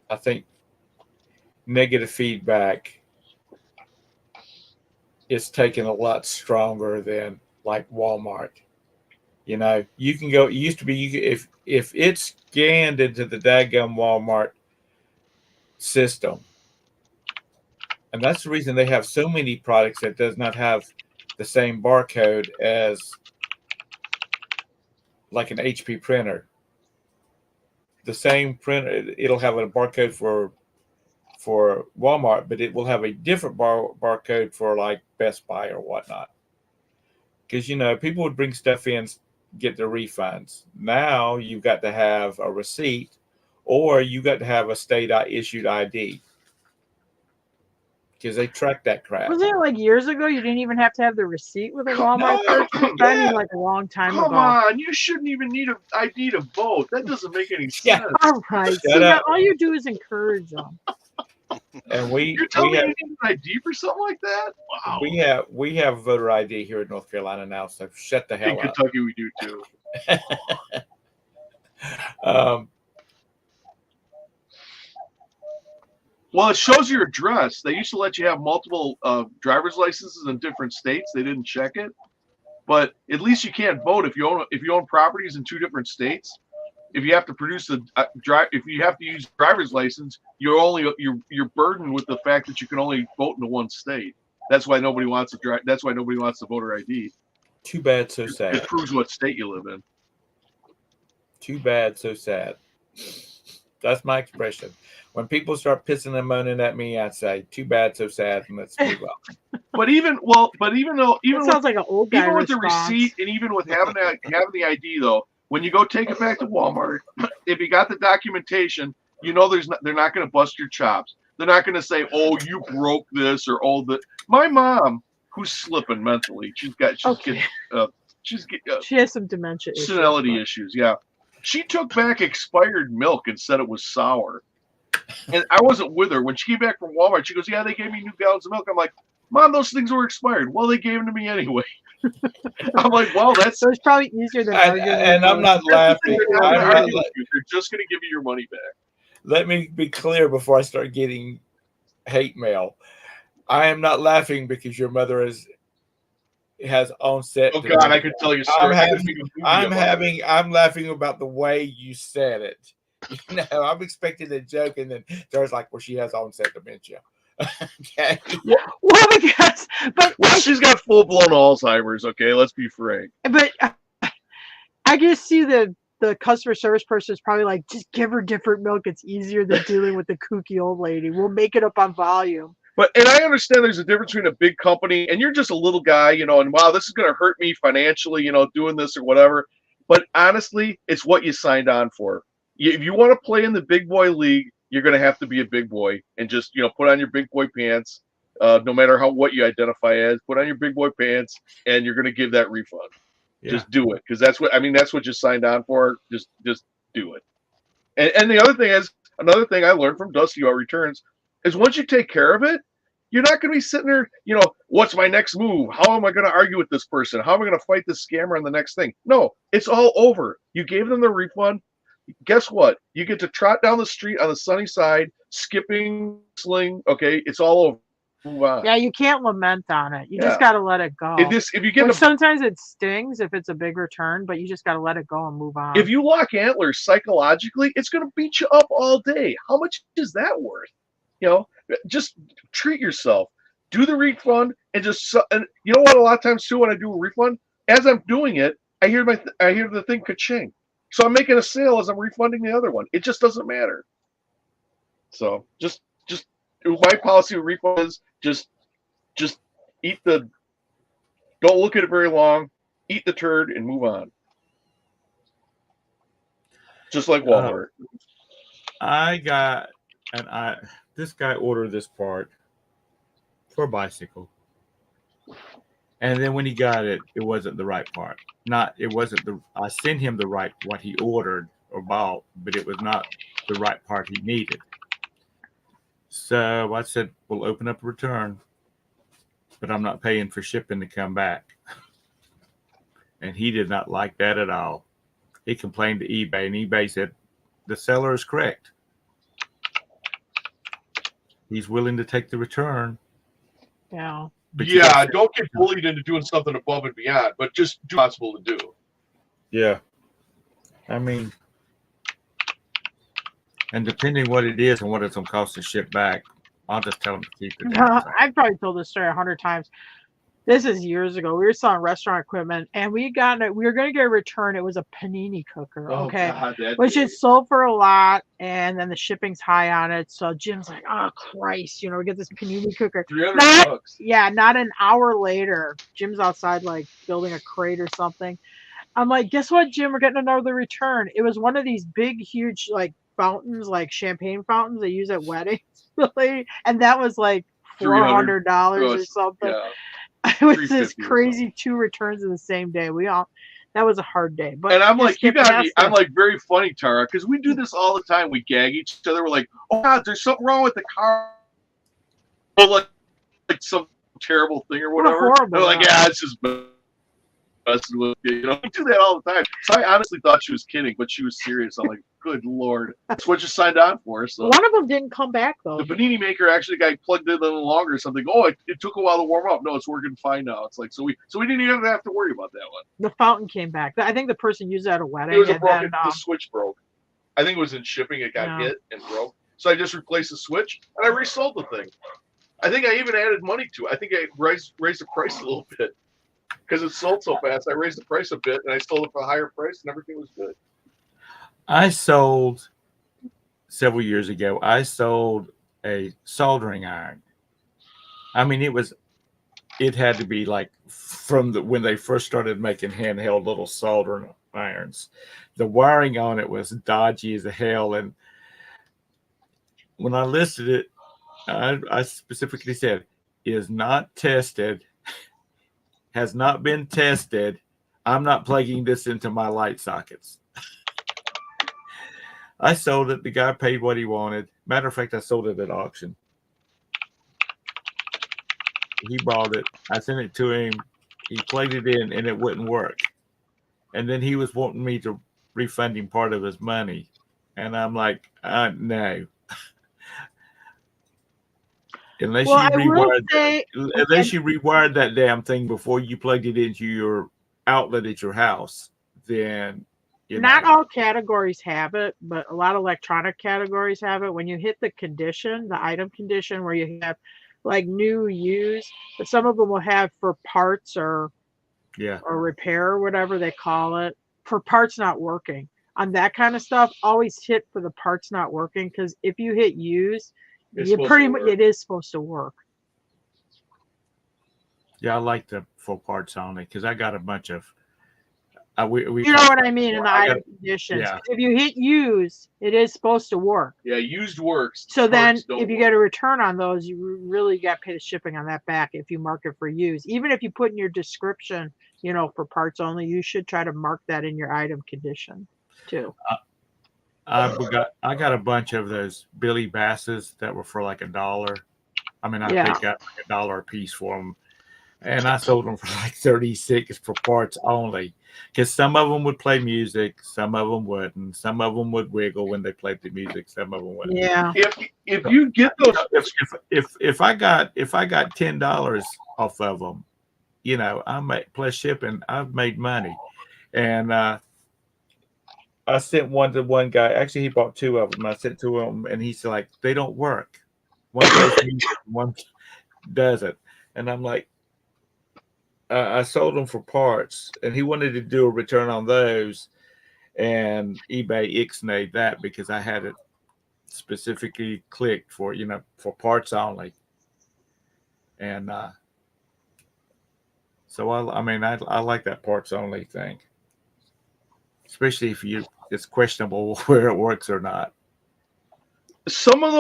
I think negative feedback is taken a lot stronger than like Walmart. You know, you can go. It used to be if it's scanned into the daggum Walmart system, and that's the reason they have so many products that does not have the same barcode as like an HP printer. The same printer, it'll have a barcode for Walmart, but it will have a different barcode for like Best Buy or whatnot. Because, you know, people would bring stuff in, get their refunds. Now you've got to have a receipt, or you got to have a state issued ID. because they track that crap. Wasn't it like years ago? You didn't even have to have the receipt with a Walmart No, purchase. I mean, yeah. like a long time Come ago. on, you shouldn't even need an ID to vote. That doesn't make any Yeah. sense. All right. Shut See, now up. all you do is encourage them. And You're telling me you need an ID for something like that? Wow. we have voter ID here in North Carolina now, so shut the In hell up. Kentucky, we do too. Well, it shows your address. They used to let you have multiple driver's licenses in different states. They didn't check it, but at least you can't vote if you own properties in 2 different states. If you have to produce if you have to use driver's license, you're burdened with the fact that you can only vote in 1 state. That's why nobody wants to That's why nobody wants the voter ID. Too bad, so It sad. proves what state you live in. Too bad, so sad. That's my expression. When people start pissing and moaning at me, I say, "Too bad, so sad," and let's move on. But even That sounds like an old guy with the response. receipt and even with having the ID though, when you go take it back to Walmart, if you got the documentation, they're not going to bust your chops. They're not going to say, "Oh, you broke this," or "Oh, the." My mom, who's slipping mentally, she has some dementia issues. senility issues. Yeah, she took back expired milk and said it was sour. And I wasn't with her when she came back from Walmart. She goes, "Yeah, they gave me new gallons of milk." I'm like, "Mom, those things were expired." "Well, they gave them to me anyway." I'm like, "Well, So it's probably easier than arguing. And I'm not laughing. They're just going to give you your money back." Let me be clear before I start getting hate mail. I am not laughing because your mother has onset. Oh God, I could tell you. I'm laughing about the way you said it. I'm expecting a joke, and then there's like, "Well, she has onset dementia." Okay. Well, because, well, she's got full blown Alzheimer's. Okay, let's be frank. But I just see the customer service person is probably like, just give her different milk. It's easier than dealing with the kooky old lady. We'll make it up on volume. And I understand there's a difference between a big company and you're just a little guy, and wow, this is going to hurt me financially, doing this or whatever. But honestly, it's what you signed on for. If you want to play in the big boy league, you're going to have to be a big boy and just, put on your big boy pants. No matter what you identify as, put on your big boy pants, and you're going to give that refund. Yeah. Just do it, because that's what you signed on for. Just do it. And the other thing is, another thing I learned from Dusty about returns is once you take care of it, you're not going to be sitting there, what's my next move? How am I going to argue with this person? How am I going to fight this scammer on the next thing? No, it's all over. You gave them the refund. Guess what? You get to trot down the street on the sunny side, skipping, sling. Okay, it's all over. Move on. Yeah, you can't lament on it. You just got to let it go. Sometimes it stings if it's a big return, but you just got to let it go and move on. If you lock antlers psychologically, it's going to beat you up all day. How much is that worth? Just treat yourself. Do the refund and and you know what? A lot of times too, when I do a refund, as I'm doing it, I hear the thing ka-ching. So I'm making a sale as I'm refunding the other one. It just doesn't matter. So just my policy with refund is just don't look at it very long, eat the turd and move on. Just like Walmart. This guy ordered this part for a bicycle. And then when he got it, it wasn't the right part. I sent him what he ordered or bought, but it was not the right part he needed. So I said, we'll open up a return, but I'm not paying for shipping to come back. And he did not like that at all. He complained to eBay, and eBay said, the seller is correct. He's willing to take the return. Yeah. Yeah, don't get bullied into doing something above and beyond, but just do what's possible to do. Yeah. I mean, and depending what it is and what it's going to cost to ship back, I'll just tell them to keep it. I've probably told this story 100 times. This is years ago. We were selling restaurant equipment, and we were going to get a return. It was a panini cooker, okay, which is sold for a lot, and then the shipping's high on it. So Jim's like, "Oh Christ, we get this panini cooker." $300. Yeah, not an hour later, Jim's outside like building a crate or something. I'm like, "Guess what, Jim? We're getting another return." It was one of these big, huge like fountains, like champagne fountains they use at weddings, and that was like $400 or something. Yeah. It was this $350 or crazy 2 returns in the same day. That was a hard day. But And I'm just like, you get got me. past I'm it. like very funny, Tara, because we do this all the time. We gag each other. We're like, oh God, there's something wrong with the car. Or like some terrible thing or What a whatever. horrible They're like, guy. yeah, it's just messing with you. You know, we do that all the time. So I honestly thought she was kidding, but she was serious. I'm like, good Lord. That's what you signed on for. So One of them didn't come back though. the panini maker actually got plugged in a little longer or something. Oh, it took a while to warm up. No, it's working fine now. It's like, so we didn't even have to worry about that one. The fountain came back. I think the person used it at a wedding. It was a and broken, then, the switch broke. I think it was in shipping. It got Yeah. hit and broke. So I just replaced the switch and I resold the thing. I think I even added money to it. I think I raised the price a little bit because it sold so fast. I raised the price a bit and I sold it for a higher price and everything was good. I sold several years ago. I sold a soldering iron. I mean, it had to be like from when they first started making handheld little soldering irons. The wiring on it was dodgy as hell, and when I listed it, I specifically said, is not tested, has not been tested. I'm not plugging this into my light sockets. I sold it. The guy paid what he wanted. Matter of fact, I sold it at auction. He bought it. I sent it to him. He plugged it in, and it wouldn't work. And then he was wanting me to refund him part of his money. And I'm like, no. Unless you rewired that damn thing before you plugged it into your outlet at your house, then not all categories have it, but a lot of electronic categories have it. When you hit the condition, the item condition, where you have like new, used, but some of them will have for parts or repair or whatever they call it, for parts not working. On that kind of stuff, always hit for the parts not working, because if you hit use, it is supposed to work. Yeah, I like the full parts only because I got a bunch of. You know what I mean in the item conditions. Yeah. If you hit use, it is supposed to work. Yeah, used works. So then if you get a return on those, you really got to pay the shipping on that back if you mark it for use. Even if you put in your description, for parts only, you should try to mark that in your item condition too. I got a bunch of those Billy Basses that were for like $1. I mean, I picked up like $1 a piece for them. And I sold them for like 36 for parts only, because some of them would play music, some of them wouldn't, some of them would wiggle when they played the music, some of them wouldn't. Yeah. If you get those, if I got $10 off of them, I made plus shipping, I've made money, and I sent one to one guy. Actually, he bought 2 of them. I sent 2 of them, and he's like, they don't work. One plays music, one doesn't, and I'm like. I sold them for parts, and he wanted to do a return on those, and eBay ixnayed that because I had it specifically clicked for for parts only, and so I like that parts only thing, especially if it's questionable where it works or not. Some of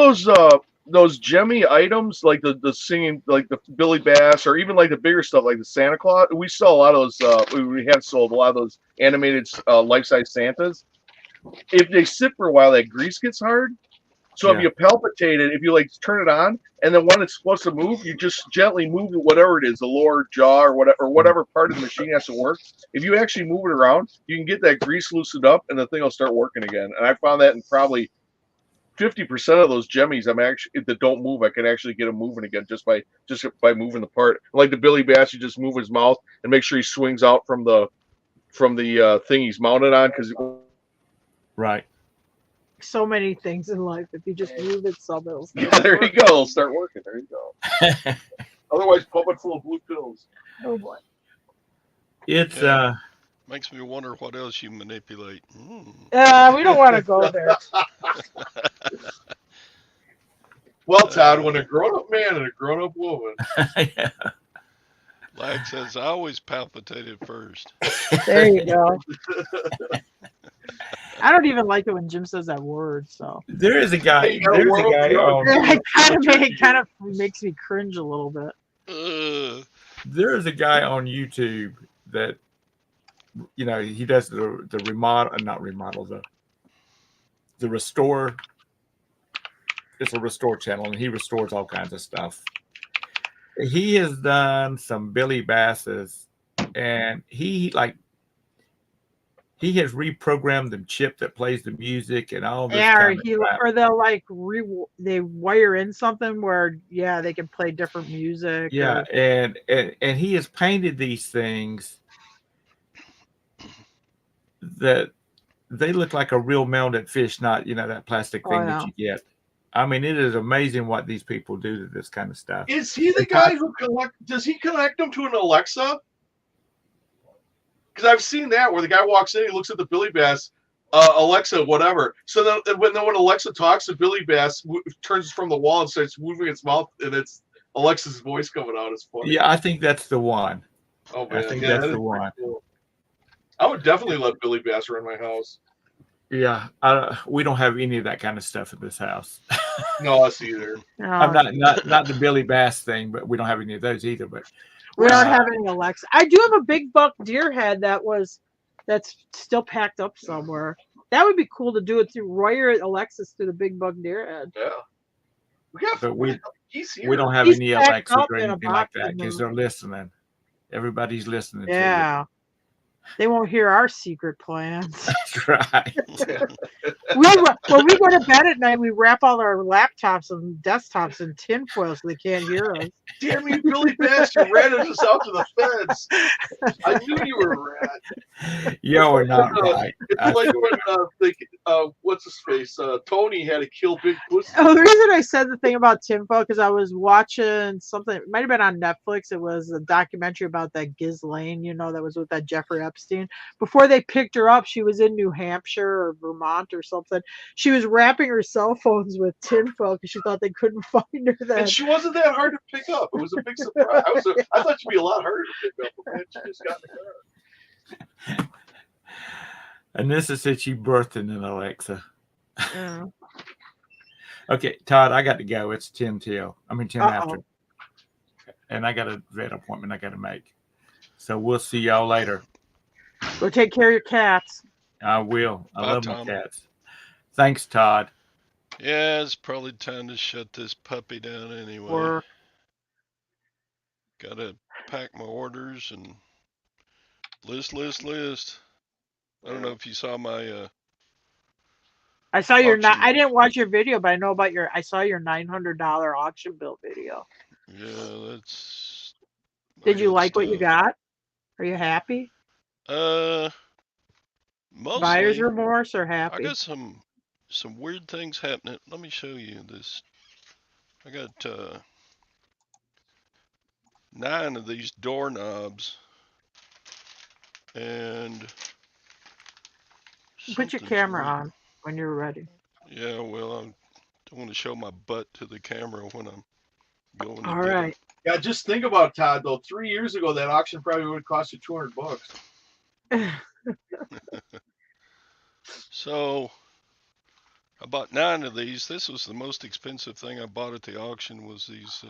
those Jemmy items, like the singing, like the Billy Bass, or even like the bigger stuff, like the Santa Claus. We saw a lot of those. We have sold a lot of those animated life-size Santas. If they sit for a while, that grease gets hard. So if you palpitate it, if you like turn it on, and then when it's supposed to move, you just gently move it, whatever it is, the lower jaw or whatever part of the machine has to work. If you actually move it around, you can get that grease loosened up, and the thing will start working again. And I found that in probably 50% of those Jemmies, that don't move, I can actually get them moving again just by moving the part. Like the Billy Bass, you just move his mouth and make sure he swings out from the thing he's mounted on, because right. So many things in life. If you just move it, some it'll there you go. It'll start working. There you go. Otherwise, pump it full of blue pills. Oh boy. It's makes me wonder what else you manipulate. We don't want to go there. Well, Todd, when a grown-up man and a grown-up woman. Yeah. Lag says, I always palpitated first. There you go. I don't even like it when Jim says that word. So There is a guy. Hey, you gotta There's a warm up guy the oven. on. it kind of makes me cringe a little bit. There is a guy on YouTube that he does the remodel, not remodel, the restore. It's a restore channel, and he restores all kinds of stuff. He has done some Billy Basses, and he has reprogrammed the chip that plays the music and all this kind of crap. Or they'll like they wire in something where they can play different music. Yeah, and he has painted these things that they look like a real melted fish, not that plastic thing that you get. I mean, it is amazing what these people do to this kind of stuff. Is he the guy who does he connect them to an Alexa? Because I've seen that where the guy walks in, he looks at the Billy Bass, Alexa, whatever. So then when Alexa talks to Billy Bass, turns from the wall and starts moving its mouth, and it's Alexa's voice coming out. It's funny. Yeah, I think that's the one. Oh man, I think that's the one. Cool. I would definitely let Billy Bass run my house. Yeah, we don't have any of that kind of stuff in this house. No, us either. No. I'm not the Billy Bass thing, but we don't have any of those either. But we don't have any Alexa. I do have a big buck deer head that's still packed up somewhere. That would be cool to do it through wire Alexis through the big buck deer head. Yeah, we don't have any Alexas or anything like that because they're listening. Everybody's listening. Yeah. To they won't hear our secret plans. That's right. When we go to bed at night, we wrap all our laptops and desktops in tinfoil so they can't hear us. Damn you, Billy Bass, you ratted us out to the feds. I knew you were a rat. You're not right. It's like when, what's his face? Tony had to kill Big Pussy. Oh, the reason I said the thing about tinfoil, because I was watching something, it might have been on Netflix. It was a documentary about that Ghislaine, that was with that Jeffrey Epstein. Before they picked her up, she was in New Hampshire or Vermont or something. She was wrapping her cell phones with tinfoil because she thought they couldn't find her then. And she wasn't that hard to pick up. It was a big surprise. I thought she'd be a lot harder to pick up, but man, she just got in the car. And this is that she birthed in an Alexa. Yeah. Okay, Todd, I got to go. It's 10 till. I mean 10 after. And I got a vet appointment I got to make. So we'll see y'all later. Go take care of your cats. I will. I love Tom. my cats. Thanks, Todd. Yeah, it's probably time to shut this puppy down anyway. Gotta pack my orders and list. I don't know if you saw my I saw your auction. I didn't watch your video, but I know about I saw your $900 auction bill video. Yeah, that's. Did you like what you got? Are you happy? Mostly. Buyer's remorse or happy? I got some weird things happening. Let me show you this. I got 9 of these doorknobs, and put your camera on when you're ready. Yeah, well, I don't want to show my butt to the camera when I'm going. All right. Yeah, just think about it, Todd. Though 3 years ago, that auction probably would have cost you $200. So I bought 9 of these. This was the most expensive thing I bought at the auction. Was these?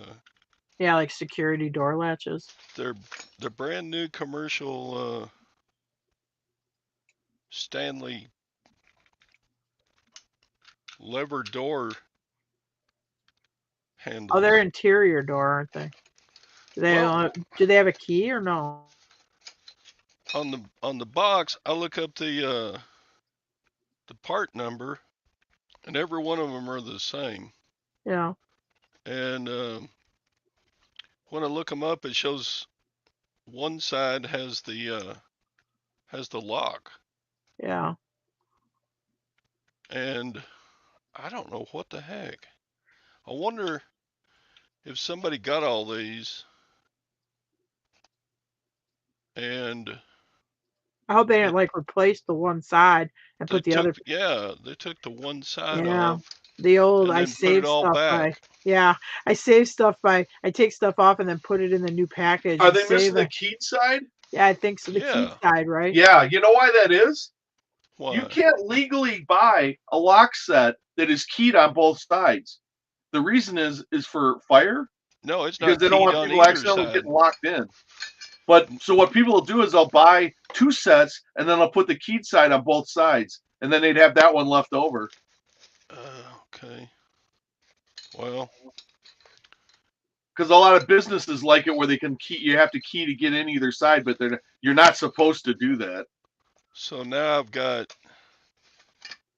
Yeah, like security door latches. They're brand new commercial Stanley lever door handles. Oh, they're interior door, aren't they? Do they have a key or no? On the box, I look up the part number, and every one of them are the same. Yeah. And when I look them up, it shows one side has the lock. Yeah. And I don't know what the heck. I wonder if somebody got all these and I hope they didn't replace the one side and put the other. Yeah, they took the one side Yeah. off. The old and I then save put it all stuff back. I save stuff I take stuff off and then put it in the new package. Are they missing the keyed side? Yeah, I think so. The keyed side, right? Yeah, you know why that is? Why? You can't legally buy a lock set that is keyed on both sides. The reason is for fire, No, it's because not they don't keyed want on people either accidentally side. getting locked in. But so what people will do is they'll buy 2 sets and then they'll put the keyed side on both sides, and then they'd have that one left over. Okay. Well, Because a lot of businesses like it where they can key. You have to key to get in either side, but you're not supposed to do that. so now I've got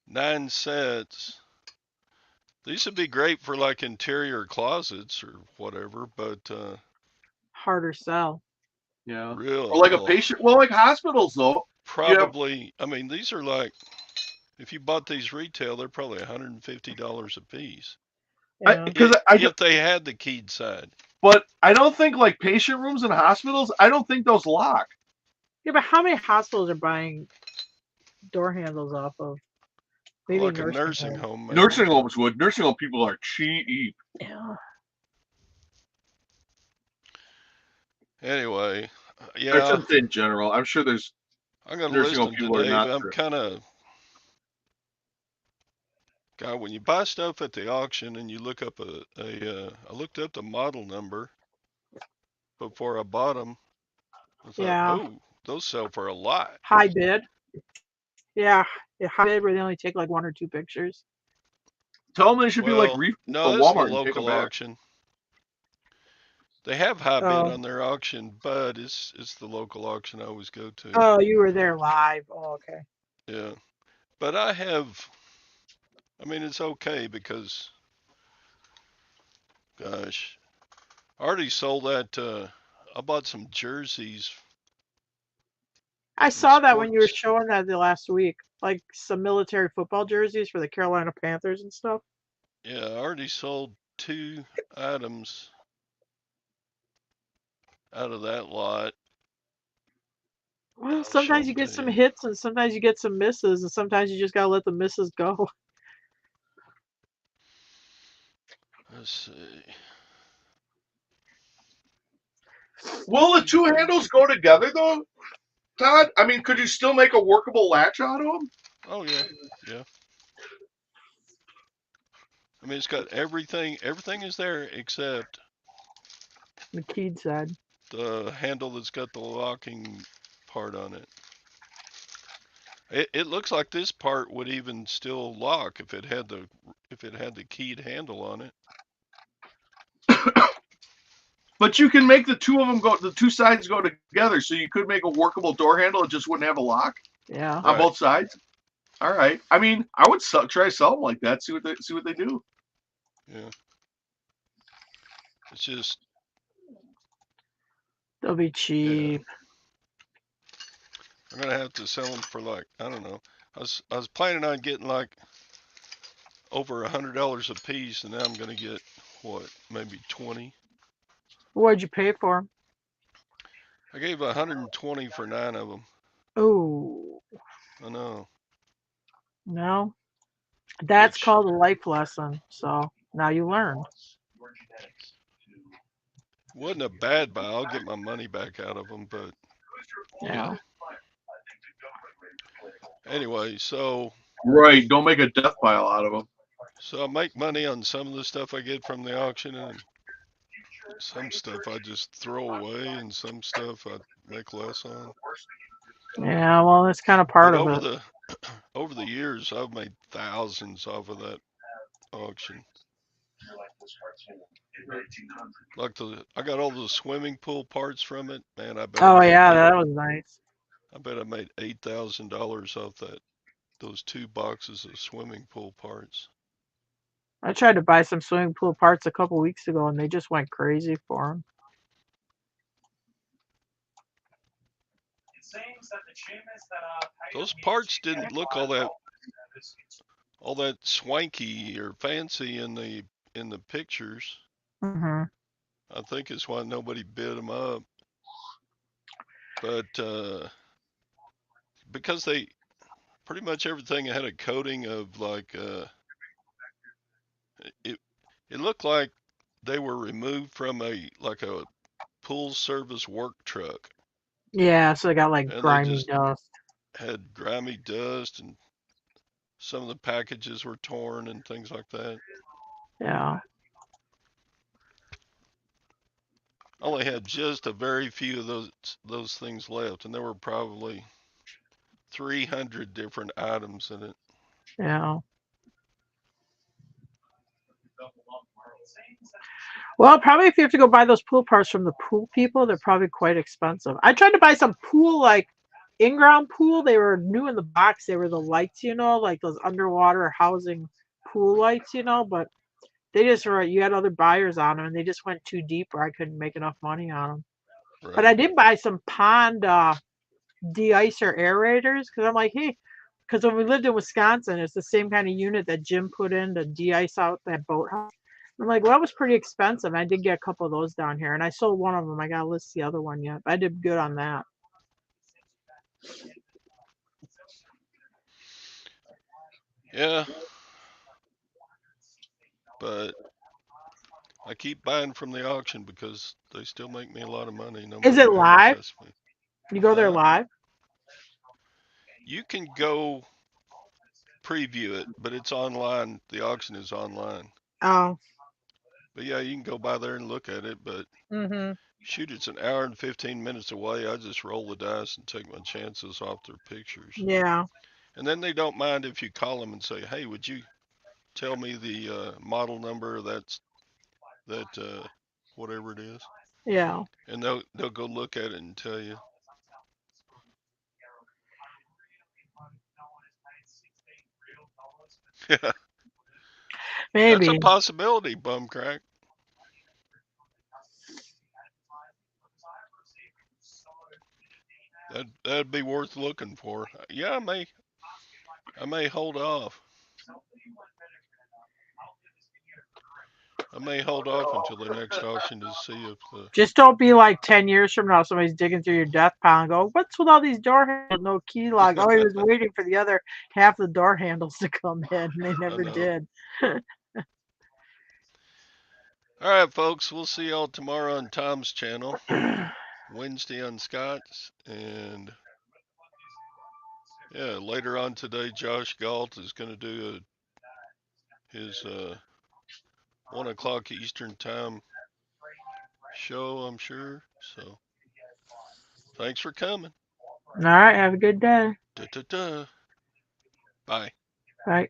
9 sets. These would be great for like interior closets or whatever, but Harder sell. Yeah. real Or like a patient. Well, like hospitals though. probably. I mean, these are like, if you bought these retail, they're probably $150 a piece. Yeah. If they had the keyed side. But I don't think like patient rooms in hospitals. I don't think those lock. Yeah, but how many hospitals are buying door handles off of? Maybe Like a nursing homes. home. Maybe. Nursing homes would. Nursing home people are cheap. Yeah. Anyway, I yeah, shouldn't say in general. I'm sure there's I'm gonna nursing home listen people to are Dave. not. I'm kind of, God, when you buy stuff at the auction and you look up I looked up the model number before I bought them. I thought, Yeah. oh, those sell for a lot. High bid. Yeah. High bid where they only take like 1 or 2 pictures. Tell them they should be like Well, reef no, for this is a Walmart and take them local back. auction. They have high bid Oh. on their auction, but it's the local auction I always go to. Oh, you were there live. Oh, okay. Yeah, but I mean, it's okay because, gosh, I already sold that. I bought some jerseys. I saw that when you were sports. showing that the last week, like some military football jerseys for the Carolina Panthers and stuff. Yeah, I already sold 2 items out of that lot. Well, I'll sometimes show you them get to some you. hits and sometimes you get some misses, and sometimes you just gotta let the misses go. Let's see. Will the 2 handles go together though, Todd? I mean, could you still make a workable latch out of them? Oh yeah, yeah. I mean, it's got everything. Everything is there except The keyed side. the handle that's got the locking part on it. It looks like this part would even still lock if it had the keyed handle on it. But you can make the 2 of them go. The 2 sides go together, so you could make a workable door handle. It just wouldn't have a lock Yeah. on Right. both sides. All right. I mean, I would try to sell them like that. See what they do. Yeah. It's just They'll be cheap. I'm gonna have to sell them for like, I don't know. I was planning on getting like over $100 a piece, and now I'm gonna get what, maybe 20. What'd you pay for them? I gave 120 for 9 of them. Oh, I know. no. That's Which, called a life lesson. So now you learn. wasn't a bad buy. I'll get my money back out of them, but Yeah. anyway, so Right. Don't make a death pile out of them. I make money on some of the stuff I get from the auction, and some stuff I just throw away, and some stuff I make less on. Yeah, well, that's kind of part But of it. over the years, I've made thousands off of that auction. Like I got all the swimming pool parts from it. Man, Oh yeah, that was nice. I bet I made $8,000 off those 2 boxes of swimming pool parts. I tried to buy some swimming pool parts a couple weeks ago, and they just went crazy for them. Those parts didn't look all that swanky or fancy in the pictures. Mm-hmm. I think it's why nobody bid them up. But because they pretty much everything had a coating of like it looked like they were removed from a pool service work truck. Yeah, so they got like And they grimy just dust. had grimy dust, and some of the packages were torn and things like that. Yeah. I only had just a very few of those things left, and there were probably 300 different items in it. Yeah. Well, probably if you have to go buy those pool parts from the pool people, they're probably quite expensive. I tried to buy some pool, like in-ground pool. They were new in the box. They were the lights, like those underwater housing pool lights, but they just were, you had other buyers on them and they just went too deep where I couldn't make enough money on them. But I Right. did buy some pond de-icer aerators because I'm like, hey, because when we lived in Wisconsin, it's the same kind of unit that Jim put in to de-ice out that boathouse. I'm like, well, that was pretty expensive. I did get a couple of those down here, and I sold one of them. I got to list the other one yet, but I did good on that. Yeah. But I keep buying from the auction because they still make me a lot of money no Is it matter how much live? I spend. You go there Huh? live? You can go preview it, but it's online. The auction is online. Oh. But yeah, you can go by there and look at it. But Mm-hmm. shoot, it's an hour and 15 minutes away. I just roll the dice and take my chances off their pictures. Yeah. And then they don't mind if you call them and say, "Hey, would you tell me the model number? That whatever it is," Yeah. and they'll go look at it and tell you. That's a Maybe. possibility, bum crack. That'd be worth looking for. Yeah, I may hold off. I may hold off until the next auction to see if the Just don't be like 10 years from now, somebody's digging through your death pile and go, what's with all these door handles, no key lock? Oh, he was waiting for the other half of the door handles to come in, and they I never know. did. All right, folks. We'll see y'all tomorrow on Tom's channel, Wednesday on Scott's, and yeah, later on today, Josh Galt is going to do his 1 o'clock Eastern time show, I'm sure. So thanks for coming. All right. Have a good day. Da da da. Bye. Bye.